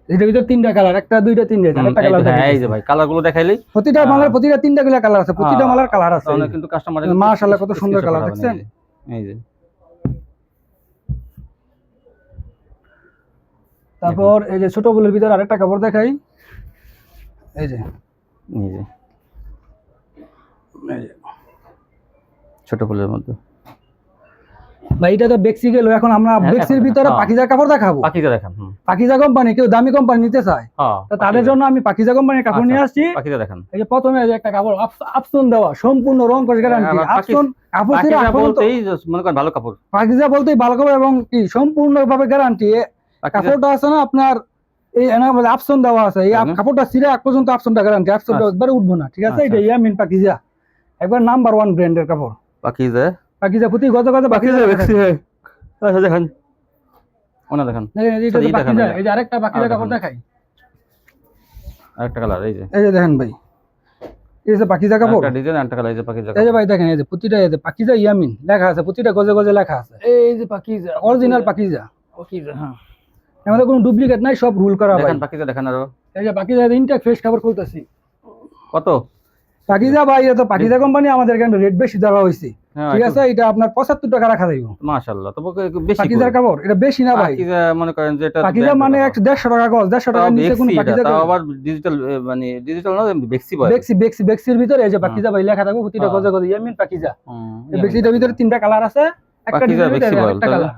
Speaker 1: এটার ভিতর তিনটা কালার একটা দুইটা তিনটা আরেকটা কালার
Speaker 2: দেখাই এই যে ভাই কালারগুলো দেখাইলেই
Speaker 1: প্রতিটা মালের প্রতিটা তিনটা গুলা কালার আছে প্রতিটা মালের কালার আছে
Speaker 2: তাহলে কিন্তু কাস্টমারের
Speaker 1: মাশাআল্লাহ কত সুন্দর কালার দেখছেন
Speaker 2: এই যে
Speaker 1: তারপর এই যে ছোট ফুলের ভিতর আরেকটা কাপড় দেখাই এই যে
Speaker 2: ছোট ফুলের মধ্যে
Speaker 1: ভাই এটা তো বেক্সি গেল এখন আমরা বেক্সির ভিতরে পাকিজা কাপড় দেখাবো
Speaker 2: পাকিজা দেখান
Speaker 1: পাকিজা কোম্পানি কেউ দামি কোম্পানি নিতে চায় তো তাদের জন্য আমি পাকিজা কোম্পানির কাপড় নিয়ে আসছি
Speaker 2: পাকিজা দেখান
Speaker 1: এই যে প্রথমে এই যে একটা কাপড় আফসন দেওয়া সম্পূর্ণ রং করে গ্যারান্টি আফসন কাপড় ছিল
Speaker 2: বলতেই মনে করেন ভালো কাপড়
Speaker 1: পাকিজা বলতেই ভালো কাপড় এবং কি সম্পূর্ণভাবে গ্যারান্টি কাপড়টা আছে না আপনার এই আফসন দেওয়া আছে এই কাপড়টা ছিঁড়ে এক পর্যন্ত আফসনটা গ্যারান্টি আফসনটা একবারে উঠবো না ঠিক আছে এটা ইয়ামিন পাকিজা একবার নাম্বার 1 ব্র্যান্ডের কাপড় পাকিজা প্রতি গজ পাকিজা বেক্সি
Speaker 2: আচ্ছা দেখেন ওনা দেখেন
Speaker 1: এটা তো পাকিজা এই যে আরেকটা পাকিজা কাপড় দেখাই
Speaker 2: আরেকটা কালার এই
Speaker 1: যে দেখেন ভাই এই যে পাকিজা কাপড়
Speaker 2: একটা ডিজাইন আরেকটা কালার এই যে পাকিজা
Speaker 1: এই যে ভাই দেখেন এই যে প্রতিটা এই যে পাকিজা ইয়ামিন লেখা আছে প্রতিটা গজে গজে লেখা আছে এই যে পাকিজা অরিজিনাল পাকিজা হ্যাঁ আমাদের কোনো ডুপ্লিকেট নাই সব রুল করা ভাই
Speaker 2: দেখেন পাকিজা দেখেন আরো
Speaker 1: এই যে পাকিজা ইনটেক ফ্রেশ কাপড় খুলতেছি
Speaker 2: কত
Speaker 1: পাকিজা ভাই এটা তো পাকিজা কোম্পানি আমাদের এখানে রেট বেশি দেওয়া হইছে ঠিক আছে এটা আপনার 75 টাকা রাখা যাইবো
Speaker 2: মাশাআল্লাহ তবে বেশি
Speaker 1: পাকিজার কাপড় এটা বেশি না ভাই
Speaker 2: পাকিজা মনে করেন যে এটা
Speaker 1: পাকিজা মানে 150 টাকা গজ 150 টাকা নিচে কোন পাকিজা
Speaker 2: তাও আবার ডিজিটাল মানে ডিজিটাল না বেক্সি বয়
Speaker 1: বেক্সির ভিতরে এই যে পাকিজা ভাই লেখা থাকবে প্রতিটা গজে গজে ইয়ামিন পাকিজা এই বেক্সিটার ভিতরে তিনটা কালার আছে একটা ডিজাইন একটা কালার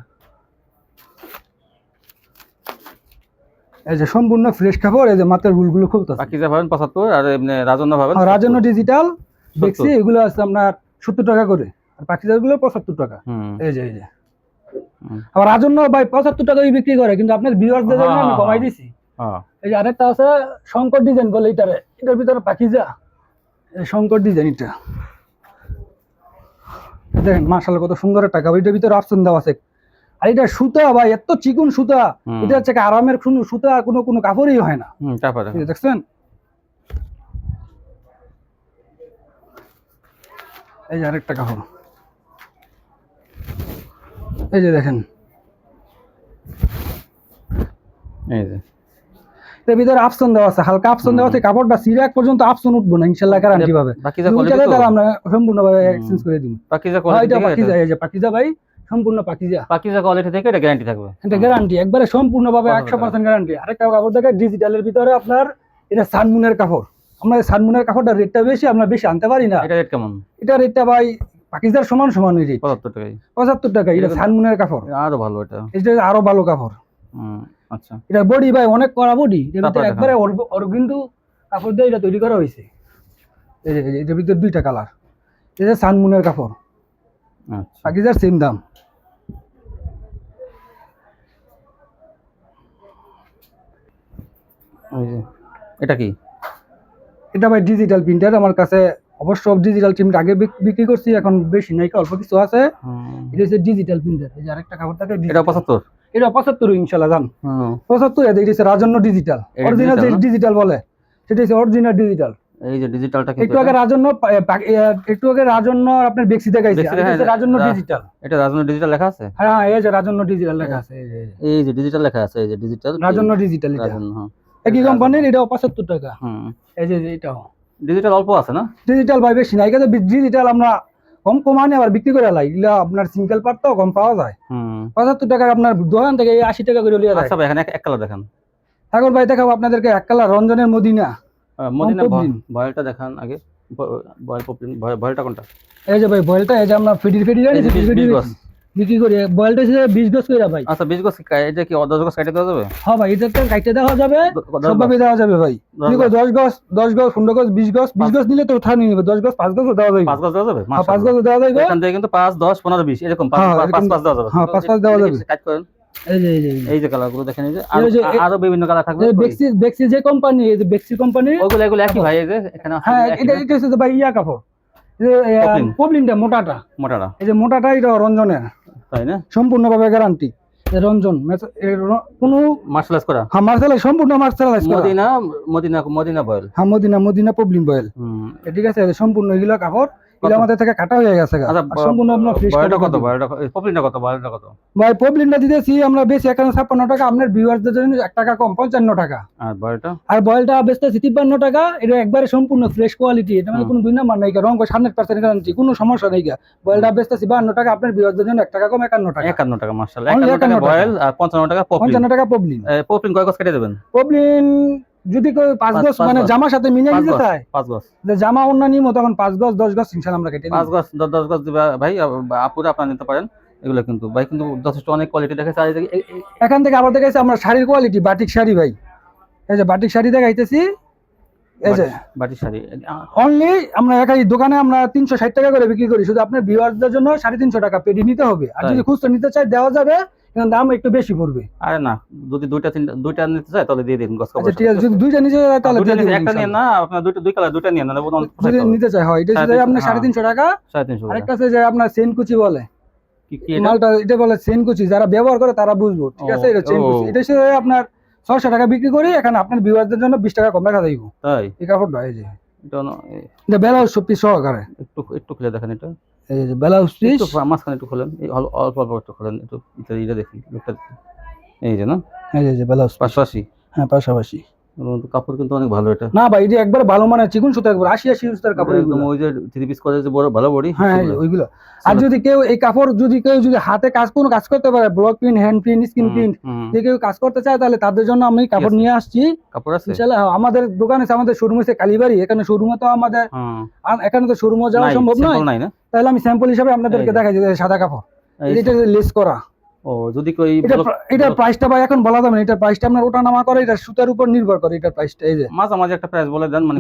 Speaker 1: এই যে সম্পূর্ণ ফ্রেশ কাপড় এই যে মাথার হুলগুলো খুলতেছে
Speaker 2: পাকিজা পাবেন 75 আর এমনি রাজন্য পাবেন
Speaker 1: রাজন্য ডিজিটাল বেক্সি এগুলো আছে আপনার 70 টাকা করে আর পাকিজার গুলো 75 টাকা এই যে আবার রাজন্য ভাই 75 টাকায় বিক্রি করে কিন্তু আপনার ভিউয়ারদের জন্য আমি কমাই দিছি এই যে আরেকটা আছে শঙ্কর ডিজাইন বলে এটার ভিতরে পাকিজা এই শঙ্কর ডিজাইন এটা দেখেন মাশাআল্লাহ কত সুন্দর একটা কাপড় এটার ভিতরে অপশন দেওয়া আছে আর এটা সুতা ভাই এত চিকন সুতা এটা হচ্ছে আরামের সুতা কোনো কাপড়ই হয় না
Speaker 2: তারপরে
Speaker 1: দেখছেন এই যে আরেকটা কাপড় এই যে দেখেন
Speaker 2: এই যে
Speaker 1: এর ভিতরে অপশন দেওয়া আছে হালকা অপশন দেওয়া আছে কাপড়টা সিরাক পর্যন্ত অপশন উঠবো না ইনশাআল্লাহ গ্যারান্টি পাবে
Speaker 2: পাকিজা কোয়ালিটি তো
Speaker 1: আমরা সম্পূর্ণভাবে এক্সচেঞ্জ করে দিই
Speaker 2: পাকিজা কোয়ালিটি
Speaker 1: এটা পাকিজা এই যে পাকিজা ভাই সম্পূর্ণ পাকিজা
Speaker 2: কোয়ালিটি থেকে এটা গ্যারান্টি থাকবে
Speaker 1: এটা গ্যারান্টি একবারে সম্পূর্ণভাবে 100% গ্যারান্টি আরেকটা কাপড় দেখে ডিজিটালের ভিতরে আপনার এটা সানমুনের কাপড় আমরা সানমুনের কাপড়টা রেটটা বেশি আমরা বেশি আনতে পারি না
Speaker 2: এটা রেট কেমন
Speaker 1: এটা রেটটা ভাই পাকিজার সমান রেট
Speaker 2: 75
Speaker 1: টাকা এটা সানমুনের কাপড়
Speaker 2: আরো ভালো
Speaker 1: এটা আরো ভালো কাপড়
Speaker 2: আচ্ছা
Speaker 1: এটা বডি ভাই অনেক কড়া বডি এটা একবারে অরবিন্দু কাপড় দিয়ে এটা তৈরি করা হয়েছে এই যে এটার ভিতরে দুইটা কালার এটা সানমুনের কাপড়
Speaker 2: আচ্ছা
Speaker 1: পাকিজার সেম দাম
Speaker 2: এটা কি
Speaker 1: এটা ভাই ডিজিটাল প্রিন্টার আমার কাছে অবশ্য ডিজিটাল প্রিন্ট আগে বিক্রি করছি এখন বেশি নাই অল্প কিছু আছে এটা হচ্ছে ডিজিটাল প্রিন্টার এই যে আরেকটা কাপড় থাকে
Speaker 2: এটা 75
Speaker 1: এটা 75 ইনশাআল্লাহ জান 75 এটা হচ্ছে রাজন্য ডিজিটাল অরিজিনাল যে ডিজিটাল বলে সেটা হচ্ছে অরিজিনাল ডিজিটাল
Speaker 2: এই যে ডিজিটালটা কিন্তু
Speaker 1: একটু আগে রাজন্য আপনার বেক্সি দেখাইছে এটা রাজন্য ডিজিটাল
Speaker 2: এটা রাজন্য ডিজিটাল লেখা আছে
Speaker 1: হ্যাঁ এই যে রাজন্য ডিজিটাল লেখা আছে
Speaker 2: এই যে ডিজিটাল লেখা আছে এই যে ডিজিটাল
Speaker 1: রাজন্য ডিজিটাল এটা একই কোম্পানির এটাও 75 টাকা এই যে এটাও
Speaker 2: ডিজিটাল অল্প আছে না
Speaker 1: ডিজিটাল ভাই বেশি না এখানে ডিজিটাল আমরা কম কমানে আবার বিক্রি করে লাই, এগুলা আপনার সিঙ্গেল পার্ট তো কম পাওয়া যায়। 75 টাকা আপনার দোকান থেকে 80 টাকা করে লিয়ে যায়।
Speaker 2: আচ্ছা ভাই এখানে এক কালার দেখান।
Speaker 1: ঠাকুর ভাই দেখাবো আপনাদেরকে এক কালার রঞ্জনের মদিনা।
Speaker 2: মদিনা
Speaker 1: পপলিন।
Speaker 2: বয়েলটা দেখান আগে, বয়েল পপলিন, বয়েলটা কোনটা?
Speaker 1: এই যে ভাই বয়েলটা, এই যে আমরা ফিডির
Speaker 2: এই যে 20 গজ
Speaker 1: বিক্রি করি, বয়েলটা হচ্ছে 20 গজ করে ভাই।
Speaker 2: আচ্ছা 20 গজ, এটা কি 10 গজ কাটে দেওয়া যাবে?
Speaker 1: হ্যাঁ ভাই, এটা তো কাটতে দেওয়া যাবে, সবভাবে দেওয়া যাবে ভাই। তুমি 10 গজ 15 গজ 20 গজ 20 গজ নিলে তো উঠা নিয়ে নেবে, 10 গজ 5 গজ দেওয়া যাবে।
Speaker 2: 5 গজ দেওয়া যাবে,
Speaker 1: হ্যাঁ 5 গজ দেওয়া যাবে।
Speaker 2: এখান থেকে কিন্তু 5 10 15 20 এরকম 5 দেওয়া যাবে।
Speaker 1: হ্যাঁ 5 দেওয়া যাবে।
Speaker 2: কাট করেন। এই যে কালারগুলো দেখেন, এই যে আরো বিভিন্ন কালার থাকবে।
Speaker 1: বেক্সি যে কোম্পানি, এই যে বেক্সি কোম্পানি,
Speaker 2: ওগুলো একই ভাই। এই যে এখানে আছে।
Speaker 1: হ্যাঁ এটা হচ্ছে ভাই ইয়া কাপড়, পপলিনটা মোটাটা, এই যে মোটাটা এটা রঞ্জনের,
Speaker 2: তাই না?
Speaker 1: সম্পূর্ণভাবে গ্যারান্টি। রঞ্জন কোনো
Speaker 2: মার্শালাইজ করা।
Speaker 1: হ্যাঁ মার্শালাইজ, সম্পূর্ণ মার্শালাইজ করা।
Speaker 2: মদিনা বয়েল।
Speaker 1: হ্যাঁ মদিনা পপলিন বয়েল। ঠিক আছে, সম্পূর্ণ এগুলো কাপড়, এগুলো আমাদের থেকে কাটা হয়ে গেছে। সম্পূর্ণ আপনার ফ্রেশ।
Speaker 2: বয়েলটা কত? পপলিনটা কত? বয়েলটা কত?
Speaker 1: ভাই পপলিনটা দিতেছি আমরা বেশি 51-56 টাকা, আপনার ভিউয়ারদের জন্য 1 টাকা কম, 55 টাকা। আর বয়েলটা বেচতেছি 53 টাকা। এটা একবারে সম্পূর্ণ ফ্রেশ কোয়ালিটি, এটা মানে কোনো দুই নাম্বার নাই, রং 100% গ্যারান্টি, কোনো সমস্যা নেই। বয়েলটা বেচতেছি 52 টাকা, আপনার ভিউয়ারদের জন্য 1 টাকা কম, 51 টাকা।
Speaker 2: 51 টাকা মাশাআল্লাহ। 51 টাকা বয়েল আর 55 টাকা পপলিন।
Speaker 1: 55 টাকা পপলিন।
Speaker 2: পপলিন কয় গজ কেটে দেবেন?
Speaker 1: পপলিন যদি কেউ 5 গজ মানে জামার সাথে মিলিয়ে নিতে চায়,
Speaker 2: 5 গজ
Speaker 1: যে জামা অন্য নিমো, তখন 5 গজ 10 গজ ইনশাআল্লাহ আমরা কেটে দিই।
Speaker 2: 5 গজ 10 গজ দিবা ভাই, আপুরা আপনারা নিতে পারেন। এগুলো কিন্তু ভাই কিন্তু যথেষ্ট অনেক কোয়ালিটি দেখাচ্ছে। আর
Speaker 1: এখান থেকে আবার দেখাইছে আমরা শাড়ির কোয়ালিটি, বাটিক শাড়ি ভাই। এই যে বাটিক শাড়ি দেখাইতেছি, এই যে
Speaker 2: বাটিক শাড়ি
Speaker 1: অনলি আমরা একাই দোকানে আমরা 360 টাকা করে বিক্রি করি, শুধু আপনার ভিউয়ারদের জন্য 350 টাকা পেডি নিতে হবে। আর যদি খুচরা নিতে চাই দেওয়া যাবে, কিন্তু দাম একটু বেশি পড়বে।
Speaker 2: আরে না, যদি দুইটা নিতে চাই তাহলে দিয়ে দিন গস কাপড়।
Speaker 1: আচ্ছা ঠিক আছে, যদি দুইটা নিতে চাই তাহলে দিয়ে দিন।
Speaker 2: একটা নিয়ে না, আপনার দুই কালার দুইটা নিয়ে না,
Speaker 1: যদি নিতে চাই হয় এটা হচ্ছে আপনার 350 টাকা।
Speaker 2: 350 টাকা।
Speaker 1: আরেকটা আছে যে আপনার সেনকুচি বলে,
Speaker 2: কি এটা?
Speaker 1: মালটা এটা বলে সেনকুচি, যারা ব্যবহার করে তারা বুঝবো। ঠিক আছে, এটা সেনকুচি, এটা হচ্ছে আপনার 600 টাকা বিক্রি করি, এখানে আপনার ভিউয়ারদের জন্য 20 টাকা কম রাখা যাইব।
Speaker 2: তাই
Speaker 1: এই কাপড়টা, এই যে
Speaker 2: এটা
Speaker 1: ব্লাউজ পিস সহকারে,
Speaker 2: একটু খুলে দেখেন। এটা
Speaker 1: এই যে ব্লাউজ পিস,
Speaker 2: একটু মাঝখানে একটু খুলেন, এই অল্প অল্প একটু খুলেন, একটু এটা দেখি, লুকটা দেখি। এই যে না,
Speaker 1: এই যে ব্লাউজ
Speaker 2: পাশাপাশি।
Speaker 1: হ্যাঁ পাশাপাশি।
Speaker 2: কাপড় কিন্তু অনেক ভালো এটা।
Speaker 1: না ভাই, এটা একবার ভালো মানের চিকন সুতা, একবার 80 সুতার কাপড়,
Speaker 2: একদম ওই যে 3 পিস করে যে বড় ভালো বডি।
Speaker 1: হ্যাঁ ওইগুলো। আর যদি কেউ এই কাপড় যদি হাতে কোনো কাজ করতে পারে, block print, hand print, screen print, যদি কেউ কাজ করতে চায় তাহলে তাদের জন্য আমি কাপড় নিয়ে আসছি।
Speaker 2: কাপড় আছে
Speaker 1: ইনশাআল্লাহ। আমাদের দোকান আছে, আমাদের শোরুম আছে কালীবাড়ি। এখানে শোরুমে তো আমাদের এখানে তো শোরুমে যাওয়া সম্ভব নয়, তাহলে আমি স্যাম্পল হিসেবে আপনাদেরকে দেখাই যে সাদা কাপড়, এটা লেস করা।
Speaker 2: ও যদি কই
Speaker 1: এটার প্রাইসটা ভাই এখন বলা যাবে না, এটার প্রাইসটা আপনার ওঠা নামা করে, এটা সুতার উপর নির্ভর করে এটার প্রাইসটা। এই যে
Speaker 2: মাঝে একটা প্রাইস বলে দেন, মানে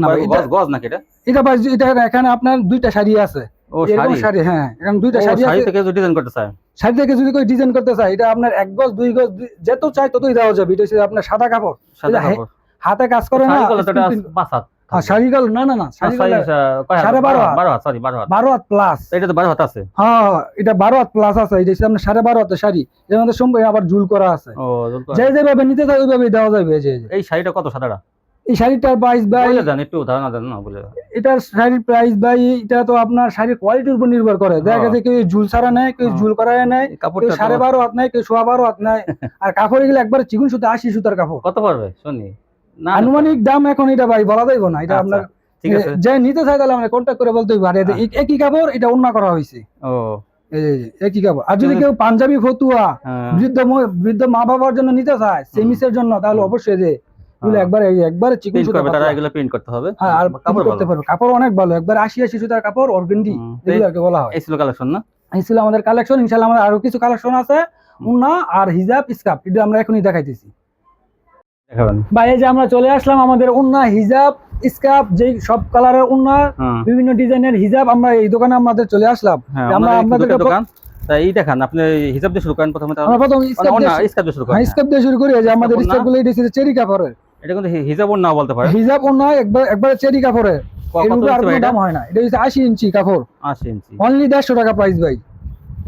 Speaker 2: গজ নাকি এটা?
Speaker 1: এটা ভাই এটা এখানে আপনার দুইটা শাড়ি আছে।
Speaker 2: ও শাড়ি,
Speaker 1: হ্যাঁ এখানে দুইটা শাড়ি আছে।
Speaker 2: শাড়ি থেকে যদি ডিজাইন করতে চায়,
Speaker 1: শাড়ি থেকে যদি কেউ ডিজাইন করতে চায়, এটা আপনার 1 গজ 2 গজ যত চাই ততই দেওয়া যাবে। এটা হচ্ছে আপনার সাদা কাপড়, হাতে কাজ করে না। হ্যাঁ শাড়ি কাল না, শাড়ি 12 হাত প্লাস।
Speaker 2: এটা তো 12 হাত আছে।
Speaker 1: হ্যাঁ এটা 12 হাত প্লাস আছে। এটা হচ্ছে আপনার 12.5 হাতের শাড়ি, এর মধ্যে সম্পূর্ণ আবার ঝুল করা আছে। যেভাবে নিতে চাই ওইভাবে দেওয়া যাবে।
Speaker 2: এই শাড়িটা কত সাদাটা?
Speaker 1: এই শাড়িটার প্রাইস ভাই
Speaker 2: একটু ধারণা দেন না বলে।
Speaker 1: এটার শাড়ির প্রাইস ভাই, এটা তো আপনার শাড়ির কোয়ালিটির উপর নির্ভর করে। দেখা গেছে কেউ ঝুল ছাড়া নেয়, কেউ ঝুল করায় নেয়, কেউ 12.5 হাত নেয়, কেউ 12.5 হাত নেয়। আর কাপড় এগুলো একবার চিকন সুতা 80 সুতার কাপড়।
Speaker 2: কত পড়বে শুনি?
Speaker 1: আনুমানিক দাম এখন এটা ভাই বলা যাইব না। এটা আপনার যে নিতে চাই তাহলে আমরা কন্ট্যাক্ট করে বলতে পারি। একই কাপড়, এটা ওন্না করা হয়েছে। ও একই কাপড়। আর যদি কেউ পাঞ্জাবি ফতুয়া বৃদ্ধ মা বাবার জন্য নিতে চায়, সেমিসের জন্য, তাহলে অবশ্যই যে একবারে চিকন সুতা
Speaker 2: তারা এগুলো প্রিন্ট করতে হবে।
Speaker 1: হ্যাঁ আর কাপড় করতে পারবে। কাপড় অনেক ভালো, একবার 80 সুতার কাপড়, অর্গানডি এগুলোকে বলা হয়।
Speaker 2: এই ছিল কালেকশন না?
Speaker 1: এই ছিল আমাদের কালেকশন। ইনশাআল্লাহ আমাদের আরো কিছু কালেকশন আছে, উন্না আর হিজাব স্কার্ফ, এটা আমরা এখনই দেখাইতেছি। দেখাবেন ভাই, এই যে আমরা চলে আসলাম আমাদের উন্না হিজাব স্কার্ফ, যে সব কালারের উন্না, বিভিন্ন ডিজাইনের হিজাব, আমরা এই দোকানে আমাদের চলে আসলাম। আমরা আপনাদের
Speaker 2: দোকান এই দেখান, আপনি হিজাব দিয়ে শুরু করেন প্রথমে।
Speaker 1: আমরা প্রথম স্কার্ফ দিয়ে শুরু করি। স্কার্ফ দিয়ে শুরু করি। যে আমাদের স্কার্ফগুলো এটা চেরি কাপড়ের,
Speaker 2: এটা কিন্তু হিজাব ওন্না বলতে পারে।
Speaker 1: হিজাব ওন্না একবার চেরি কাপড়ের, এর উপরে আর কোনো দাম হয় না। এটা হচ্ছে 80 ইঞ্চি কাপড়,
Speaker 2: 80 ইঞ্চি,
Speaker 1: অনলি 150 টাকা প্রাইস ভাই।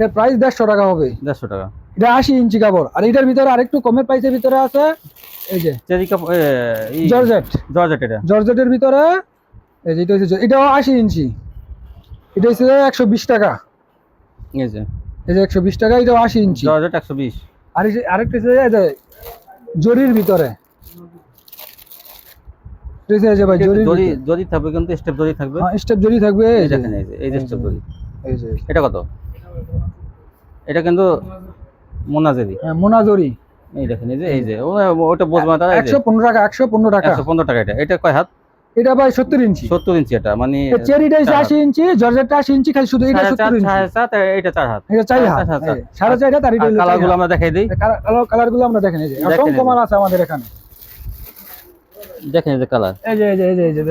Speaker 1: এর প্রাইস 150 টাকা হবে।
Speaker 2: 150 টাকা।
Speaker 1: এটা 80 ইঞ্চি কাপড়। আর এটার ভিতরে আরেকটু কমের প্রাইসের ভিতরে আছে, এই যে
Speaker 2: চেরি কাপড়,
Speaker 1: জর্জেটের ভিতরে। এই যে এটা হচ্ছে, এটাও 80 ইঞ্চি, এটা হচ্ছে 120 টাকা।
Speaker 2: এই যে
Speaker 1: 120 টাকা, এটাও 80 ইঞ্চি,
Speaker 2: জর্জেট 120।
Speaker 1: আর আরেকটা হচ্ছে জরির ভিতরে,
Speaker 2: জরি থাকবে, কিন্তু স্টেপ জরি থাকবে।
Speaker 1: হ্যাঁ স্টেপ জরি থাকবে।
Speaker 2: এই দেখেন, এই যে স্টেপ জরি,
Speaker 1: এই যে
Speaker 2: এটা কত? এটা কিন্তু মোনাজেরি।
Speaker 1: হ্যাঁ মোনাজরি।
Speaker 2: এই দেখেন এই যে ওটা বুঝবা তারা
Speaker 1: 115 টাকা 115 টাকা
Speaker 2: 115 টাকা। এটা কয় হাত?
Speaker 1: এটা ভাই 70 ইঞ্চি।
Speaker 2: 70 ইঞ্চি। এটা মানে
Speaker 1: চেরিটা 80 ইঞ্চি, জর্জেটটা 80 ইঞ্চি, খালি শুধু এটা 70 ইঞ্চি।
Speaker 2: 7.5 এটা 4 হাত।
Speaker 1: এটা 4 হাত। 4.5 হাত আর এটা হলো
Speaker 2: কালারগুলো আমরা দেখাই দেই।
Speaker 1: কালারগুলো আমরা দেখেন এই যে অসংখ্য মাল আছে আমাদের এখানে।
Speaker 2: দেখেন এই যে কালার,
Speaker 1: এই যে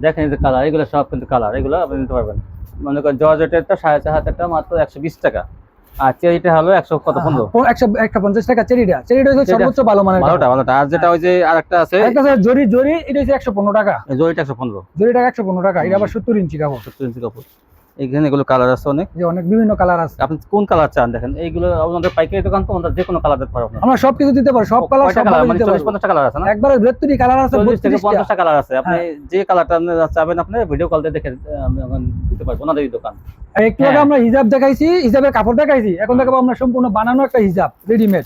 Speaker 1: দেখেন
Speaker 2: এই যে কালার, এগুলো সব কিন্তু কালার, এগুলো আপনি নিতে পারবেন। মনে করেন জর্জেটেরটা 4.5 হাতেরটা মাত্র 120 টাকা, আর চেরিটা হলো 100 কত 15
Speaker 1: 150 টাকা। চেরিটা হচ্ছে সর্বোচ্চ ভালো মানের
Speaker 2: ভালোটা। আর যেটা ওই যে আরেকটা আছে
Speaker 1: একটা আছে জরি এটা হচ্ছে 115 টাকা।
Speaker 2: জরিটা 115,
Speaker 1: জরিটা 115 টাকা। এটা আবার 70 ইঞ্চি কাপড়।
Speaker 2: 70 ইঞ্চি কাপড়। এখানে এগুলো কালার আছে অনেক,
Speaker 1: যে অনেক বিভিন্ন কালার আছে।
Speaker 2: আপনি কোন কালার চান দেখেন। এইগুলো আমাদের পাইকারি দোকান তো, আমরা যে কোনো কালার দিতে পারবো।
Speaker 1: আমরা সবকিছু দিতে পারি, সব কালার সব
Speaker 2: কালার, মানে
Speaker 1: দিতে পারি।
Speaker 2: 40-50 কালার আছে না?
Speaker 1: একবারে 72 কালার আছে,
Speaker 2: 40 থেকে 50 টা কালার আছে। আপনি
Speaker 1: হ্যাঁ।
Speaker 2: যে কালারটা আপনি চাবেন আপনি ভিডিও কল দিয়ে দেখে আমি দিতে পারবো ওনাদের দোকান।
Speaker 1: আর একটু আগে আমরা হিজাব দেখাইছি, হিজাবের কাপড় দেখাইছি, এখন দেখাবো আমরা সম্পূর্ণ বানানো একটা হিজাব রেডিমেড।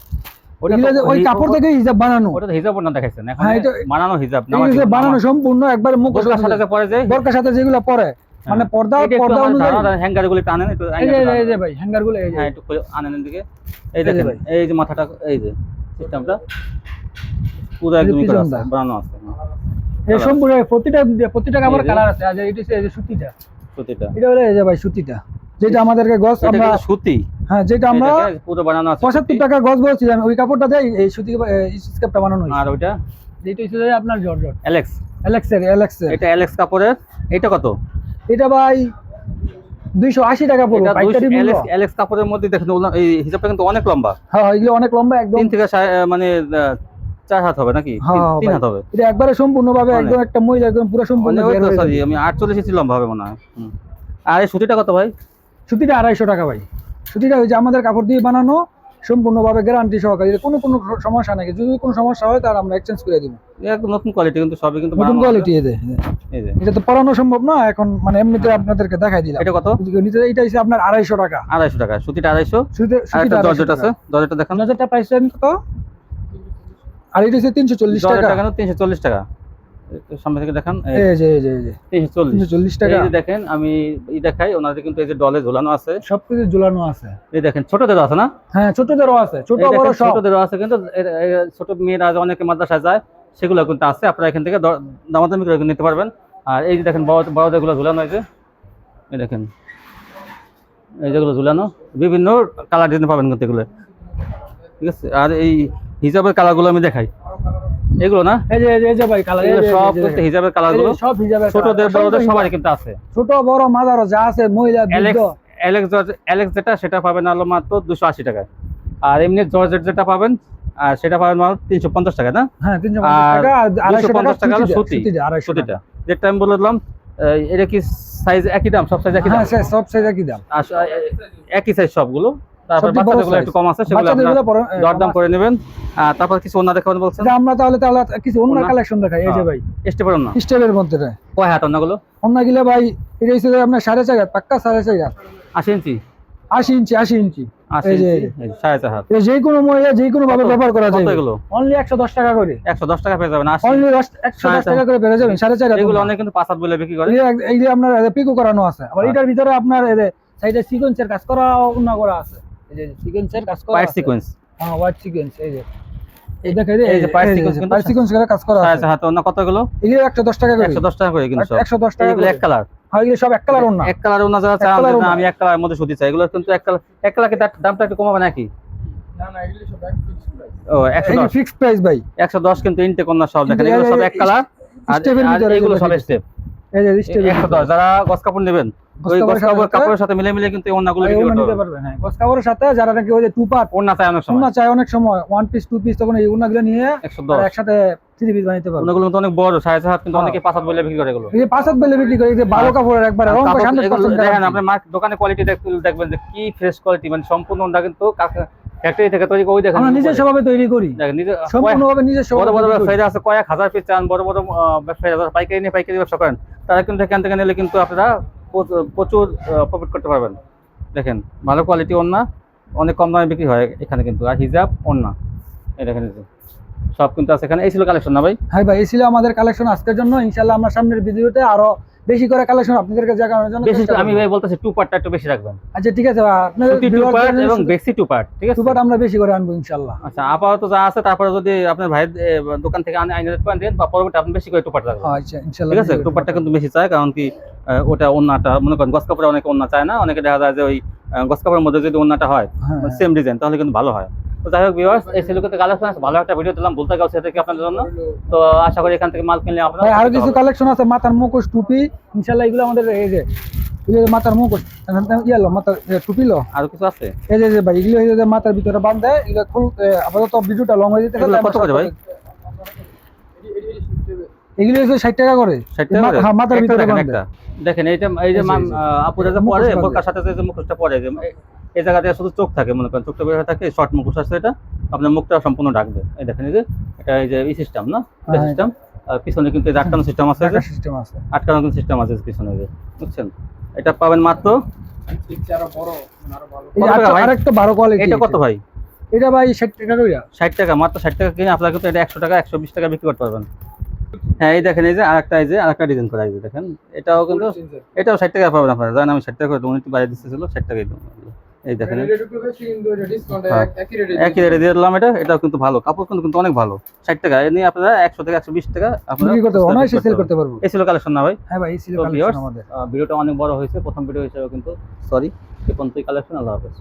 Speaker 1: ওই কাপড় থেকে হিজাব বানানো।
Speaker 2: ওটা তো হিজাব না দেখাইছেন, এখন
Speaker 1: হ্যাঁ, এটা
Speaker 2: বানানো হিজাব না।
Speaker 1: এই যে বানানো সম্পূর্ণ একবার মুখের
Speaker 2: সাথে পরে যায়,
Speaker 1: বোরকার সাথে যেগুলো পরে মানে পর্দা অনুযায়ী।
Speaker 2: হ্যাঙ্গার গুলো টানেন একটু,
Speaker 1: এই যে ভাই হ্যাঙ্গার গুলো এই যে
Speaker 2: হ্যাঁ একটু আনেন দিকে। এই দেখেন এই যে মাথাটা, এই যে সিস্টেমটা পুরো একদম বানানো আছে।
Speaker 1: এই সম্পূর্ণ প্রতিটা কাপড়ের কালার আছে। আর এটা হচ্ছে এই যে সুতিটা, এটা হলো এই যে ভাই সুতিটা, যেটা আমাদেরকে গজ আমরা
Speaker 2: সুতি,
Speaker 1: হ্যাঁ যেটা আমরা
Speaker 2: পুরো বানানো আছে
Speaker 1: 75 টাকা গজ বলছিলাম, ওই কাপড়টা দেই এই সুতি স্কার্ফটা বানানো হইছে।
Speaker 2: আর ওইটা
Speaker 1: যেটা হচ্ছে আপনার জর্জেট
Speaker 2: অ্যালেক্স
Speaker 1: এটা
Speaker 2: অ্যালেক্স কাপড়ের। এটা কত?
Speaker 1: এটা ভাই 280 টাকা পড়বে পাইকারি মূল্য।
Speaker 2: অ্যালেক্স কাপড়ের মধ্যে দেখেন এই হিসাবটা কিন্তু অনেক লম্বা।
Speaker 1: হ্যাঁ এগুলো অনেক লম্বা, একদম
Speaker 2: 3 থেকে মানে 4 হাত হবে নাকি? 3 হাত হবে।
Speaker 1: এটা একবারে সম্পূর্ণভাবে একদম একটা মহিলা একদম পুরো সম্পূর্ণ বের হয়ে
Speaker 2: সরি আমি 48 ইঞ্চি লম্বা হবে মনে হয়। আর এই সুতিটা কত ভাই?
Speaker 1: সুতিটা 250 টাকা ভাই। সুতিটা ওই যে আমাদের কাপড় দিয়ে বানানো, সম্পূর্ণভাবে গ্যারান্টি সহকারে। কোনো সমস্যা নাকি, যদি কোনো সমস্যা হয় তাহলে আমরা এক্সচেঞ্জ করে দিব।
Speaker 2: একদম নতুন কোয়ালিটি, কিন্তু সবই কিন্তু
Speaker 1: নতুন কোয়ালিটি। এই যে এটা তো পরানো সম্ভব না এখন, মানে এমনিতে আপনাদেরকে দেখাই দিলাম।
Speaker 2: এটা কত?
Speaker 1: এটা হচ্ছে আপনার 250 টাকা।
Speaker 2: 250 টাকা সুতিটা 250।
Speaker 1: সুতিটা
Speaker 2: জর্জেট আছে, জর্জেটটা দেখেন।
Speaker 1: জর্জেটটা প্রাইস কত? আর এটা হচ্ছে 340 টাকা।
Speaker 2: কেন 340 টাকা? সামনে থেকে দেখান।
Speaker 1: এই যে 340 টাকা।
Speaker 2: এই যে দেখেন আমি দেখাই, ওনাদের কিন্তু এই যে ডলে ঝুলানো আছে,
Speaker 1: সবকিছু ঝুলানো আছে।
Speaker 2: এই দেখেন ছোটদেরও আছে না?
Speaker 1: হ্যাঁ ছোটদেরও আছে, ছোট বড় সব।
Speaker 2: ছোটদেরও আছে, কিন্তু ছোট মেয়েরা অনেকে মাদ্রাসায় যায়, সেগুলো কিন্তু আছে। আপনারা এখান থেকে দামাদামি করে নিতে পারবেন। আর এই যে দেখেন বড়দের গুলো ঝুলানো আছে, এই দেখেন এই যেগুলো ঝুলানো, বিভিন্ন কালার ডিজাইন পাবেন কিন্তু এগুলো, ঠিক আছে। আর এই হিজাবের কালারগুলো আমি দেখাই, এগুলো না
Speaker 1: এই যে ভাই কালার,
Speaker 2: সব কিন্তু হিজাবের কালারগুলো
Speaker 1: সব হিজাবের,
Speaker 2: ছোটদের বড়দের সবারই কিন্তু আছে,
Speaker 1: ছোট বড় মাদারও যা আছে, মহিলা বৃদ্ধ।
Speaker 2: অ্যালেক্স যেটা সেটা পাবেন হলো মাত্র 280 টাকায়। আর এমনি জর্জেট যেটা পাবেন আর সেটা পাবেন মাত্র 350 টাকা না?
Speaker 1: হ্যাঁ 350 টাকা। আর 250 টাকা হলো
Speaker 2: সুতিটা, যেটা আমি বললাম। এটা কি সাইজ একই দাম? সব সাইজ একই দাম?
Speaker 1: হ্যাঁ সব সাইজ একই দাম,
Speaker 2: একই সাইজ সবগুলো। তারপর বাচ্চাগুলো একটু কম আছে, সেগুলো দরদাম করে নেবেন। তারপর কিছু ওন্না দেখাবেন বলছেন।
Speaker 1: আমরা তাহলে কিছু ওন্না কালেকশন দেখাই। এই যে ভাই
Speaker 2: স্টেপের ওন্না,
Speaker 1: স্টেপের মধ্যে
Speaker 2: কয় হাত ওন্নাগুলো?
Speaker 1: ওন্না গিলা ভাই এটা হচ্ছে আপনার 4.5 হাত, পাক্কা 4.5 হাত।
Speaker 2: 80 ইঞ্চি
Speaker 1: 80 ইঞ্চি।
Speaker 2: এই যে 4.5 হাত।
Speaker 1: যে কোনো মহিলা যে কোনো ভাবে ব্যবহার করা যায়।
Speaker 2: এগুলো
Speaker 1: অনলি 110 টাকা করে।
Speaker 2: 110 টাকা পেয়ে যাবেন।
Speaker 1: অনলি 110 টাকা করে পেয়ে যাবেন 4.5 হাত।
Speaker 2: এগুলো অনেক কিন্তু 5 হাত বলে বিক্রি করে।
Speaker 1: এই যে আপনার পিকো করানো আছে, আবার এটার ভিতরে আপনার এই যে সাইডে সিকোয়েন্সের কাজ করা ওন্না করা আছে। এই যে সিকোয়েন্সের কাজ করা,
Speaker 2: হোয়াইট সিকোয়েন্স।
Speaker 1: হ্যাঁ হোয়াইট সিকোয়েন্স। এই যে এই দেখেন
Speaker 2: এই যে হোয়াইট সিকোয়েন্স, কিন্তু
Speaker 1: হোয়াইট সিকোয়েন্স করে কাজ করা আছে।
Speaker 2: 4.5 হাত ওন্না কত গুলো?
Speaker 1: এগুলো 110 টাকা করে।
Speaker 2: 110 টাকা করে কিন্তু সব
Speaker 1: 110 টাকা
Speaker 2: এগুলো এক কালার।
Speaker 1: হ্যাঁ এগুলো সব এক কালার ওন্না।
Speaker 2: এক কালার ওন্না যারা চান যে আমি এক কালারের মধ্যে সুতি চাই, এগুলো কিন্তু এক কালারের দামটা একটু কমাবে নাকি?
Speaker 1: না এগুলো সব
Speaker 2: ও 110
Speaker 1: ফিক্সড প্রাইস ভাই।
Speaker 2: 110 কিন্তু ইনটেক ওন্না সব দেখেন, এগুলো সব এক কালার। আর এগুলো সব স্টেপ।
Speaker 1: এই যে স্টেপ
Speaker 2: 110 যারা গস কাপড় নেবেন, ওই গস কাপড়ের সাথে মিলে কিন্তু এই ওন্নাগুলো বিক্রি করতে
Speaker 1: পারবেন। হ্যাঁ গস কাপড়ের সাথে যারা নাকি ওই যে টু পার্ট
Speaker 2: ওন্না চাই অনেক সময়
Speaker 1: ওয়ান পিস টু পিস, তখন এই ওন্নাগুলো নিয়ে
Speaker 2: 110
Speaker 1: একসাথে থ্রি পিস বানাইতে পারবেন।
Speaker 2: ওন্নাগুলো কিন্তু অনেক বড়, 4.5 হাত, কিন্তু অনেকে 5 হাত বলে বিক্রি করে এগুলো।
Speaker 1: এই 5 হাত বলে বিক্রি করে, এই যে ভালো কাপড়ের একবার রং 100%
Speaker 2: দেখেন আপনি দোকানে কোয়ালিটি দেখবেন যে কি ফ্রেশ কোয়ালিটি, মানে সম্পূর্ণ ওন্না কিন্তু ফ্যাক্টরি থেকে তৈরি করে। দেখেন
Speaker 1: আমরা নিজের স্বভাবে তৈরি করি,
Speaker 2: দেখেন নিজে
Speaker 1: সম্পূর্ণভাবে নিজের স্বভাবে।
Speaker 2: বড় ব্যবসায়ীরা আছে, কয়েক হাজার পিস চান, বড় ব্যবসায়ীরা পাইকারি নিয়ে পাইকারি ব্যবসা করেন, তারা কিন্তু এখান থেকে নিলে কিন্তু আপনারা প্রচুর প্রফিট করতে পারবেন। দেখেন ভালো কোয়ালিটি ওন্না অনেক কম দামে বিক্রি হয় এখানে কিন্তু। আর হিজাব ওন্না এই দেখেন সব কিন্তু আছে এখানে। এই ছিল কালেকশন না ভাই?
Speaker 1: হ্যাঁ ভাই এই ছিল আমাদের কালেকশন আজকের জন্য। ইনশাআল্লাহ আমরা সামনের ভিডিওতে আরো বেশি করে কালেকশন আপনাদেরকে জানানোর জন্য
Speaker 2: বেশি
Speaker 1: চেষ্টা
Speaker 2: আমি
Speaker 1: করব।
Speaker 2: ভাই বলতেছি টু পার্টটা একটু বেশি রাখবেন।
Speaker 1: আচ্ছা ঠিক আছে আপনাদের
Speaker 2: সুতি টু পার্ট এবং বেক্সি টু পার্ট, ঠিক আছে?
Speaker 1: টু পার্ট আমরা বেশি করে আনবো ইনশাআল্লাহ।
Speaker 2: আচ্ছা আপাতত যা আছে, তারপরে যদি আপনার ভাইয়ের দোকান থেকে আইনে পান দেন, বা পরবর্তী আপনি বেশি করে টু পার্ট রাখবেন।
Speaker 1: আচ্ছা ইনশাআল্লাহ
Speaker 2: ঠিক আছে, টু পার্টটা কিন্তু বেশি চায়, কারণ কি ওটা ওন্নাটা মনে করেন গস কাপড়ে অনেকে ওন্না চায় না, অনেকে দেখা যায় যে ওই গস কাপড়ের মধ্যে যদি ওন্নাটা হয়
Speaker 1: হ্যাঁ
Speaker 2: সেম ডিজাইন, তাহলে কিন্তু ভালো হয়। তো যাই হোক ভিউয়ার্স, এই সিলুকেতে কালেকশন আছে, ভালো একটা ভিডিও দিলাম বলতে গাউসিয়া থেকে আপনাদের জন্য। তো আশা করি এখান থেকে মাল কিনলে আপনারা
Speaker 1: ভাই আরো কিছু কালেকশন আছে, মাথার মুখোশ টুপি ইনশাআল্লাহ, এগুলো আমাদের এই যে মাথার মুখোশ ইয়ালো মাথার টুপি লো
Speaker 2: আরো কিছু আছে।
Speaker 1: এই যে ভাই এগুলো এই যে মাথার ভিতরে বাঁধে, এগুলো ফুল আপাতত ভিডিওটা লং হয়ে যেতে
Speaker 2: এগুলো কত করে ভাই?
Speaker 1: এগুলো হচ্ছে 60 টাকা করে।
Speaker 2: 60 টাকা করে?
Speaker 1: হ্যাঁ মাথার
Speaker 2: একটা
Speaker 1: ভিতরে
Speaker 2: দেখেন,
Speaker 1: বাঁধে।
Speaker 2: একটা দেখেন, এইটা এই যে আপুরা যে পরে বোরকার সাথে যে মুখোশটা পরে, যে এই জায়গাতে শুধু চোখ থাকে, মনে করেন চোখটা বের হয়ে থাকে, শর্ট মুখোশ আছে, এটা আপনার মুখটা সম্পূর্ণ ঢাকবে। এই দেখেন, এই যে এটা এই যে এই সিস্টেম না, এটা সিস্টেম, পিছনে কিন্তু এই যে আটকানো সিস্টেম আছে, এই যে
Speaker 1: সিস্টেম আছে,
Speaker 2: আটকানো কিন্তু সিস্টেম আছে পিছনে, এই যে বুঝছেন? এটা পাবেন মাত্র
Speaker 1: এই যে আরেকটা 12 কোয়ালিটি।
Speaker 2: এটা কত ভাই?
Speaker 1: এটা ভাই 60 টাকা কইরা।
Speaker 2: 60 টাকা, মাত্র 60 টাকা কিনে আপনারা কিন্তু এটা 100 টাকা 120 টাকা বিক্রি করতে পারবেন। হ্যাঁ এই দেখেন, এই যে আরেকটা ডিজাইন করা, এই যে দেখেন, এটাও কিন্তু এটাও 60 টাকা পাবেন আপনারা। জানেন আমি 60 টাকা করে উনি একটু বাইরে দিতেছিল, 60 টাকাই তো। এই দেখেন, একই রেটে দিয়ে দিলাম। এটাও কিন্তু ভালো কাপড়, কিন্তু অনেক ভালো। 60 টাকা এ নিয়ে আপনারা 100 থেকে 120 টাকা আপনারা
Speaker 1: বিক্রি করতে অনায়াসে সেল করতে পারবো।
Speaker 2: এই ছিল কালেকশন না ভাই?
Speaker 1: হ্যাঁ ভাই এই ছিল
Speaker 2: তো
Speaker 1: কালেকশন
Speaker 2: viewers,
Speaker 1: আমাদের।
Speaker 2: ভিডিওটা অনেক বড় হয়েছে, প্রথম ভিডিও হিসেবে কিন্তু সরি, এই পর্যন্তই কালেকশন। আল্লাহ হাফেজ।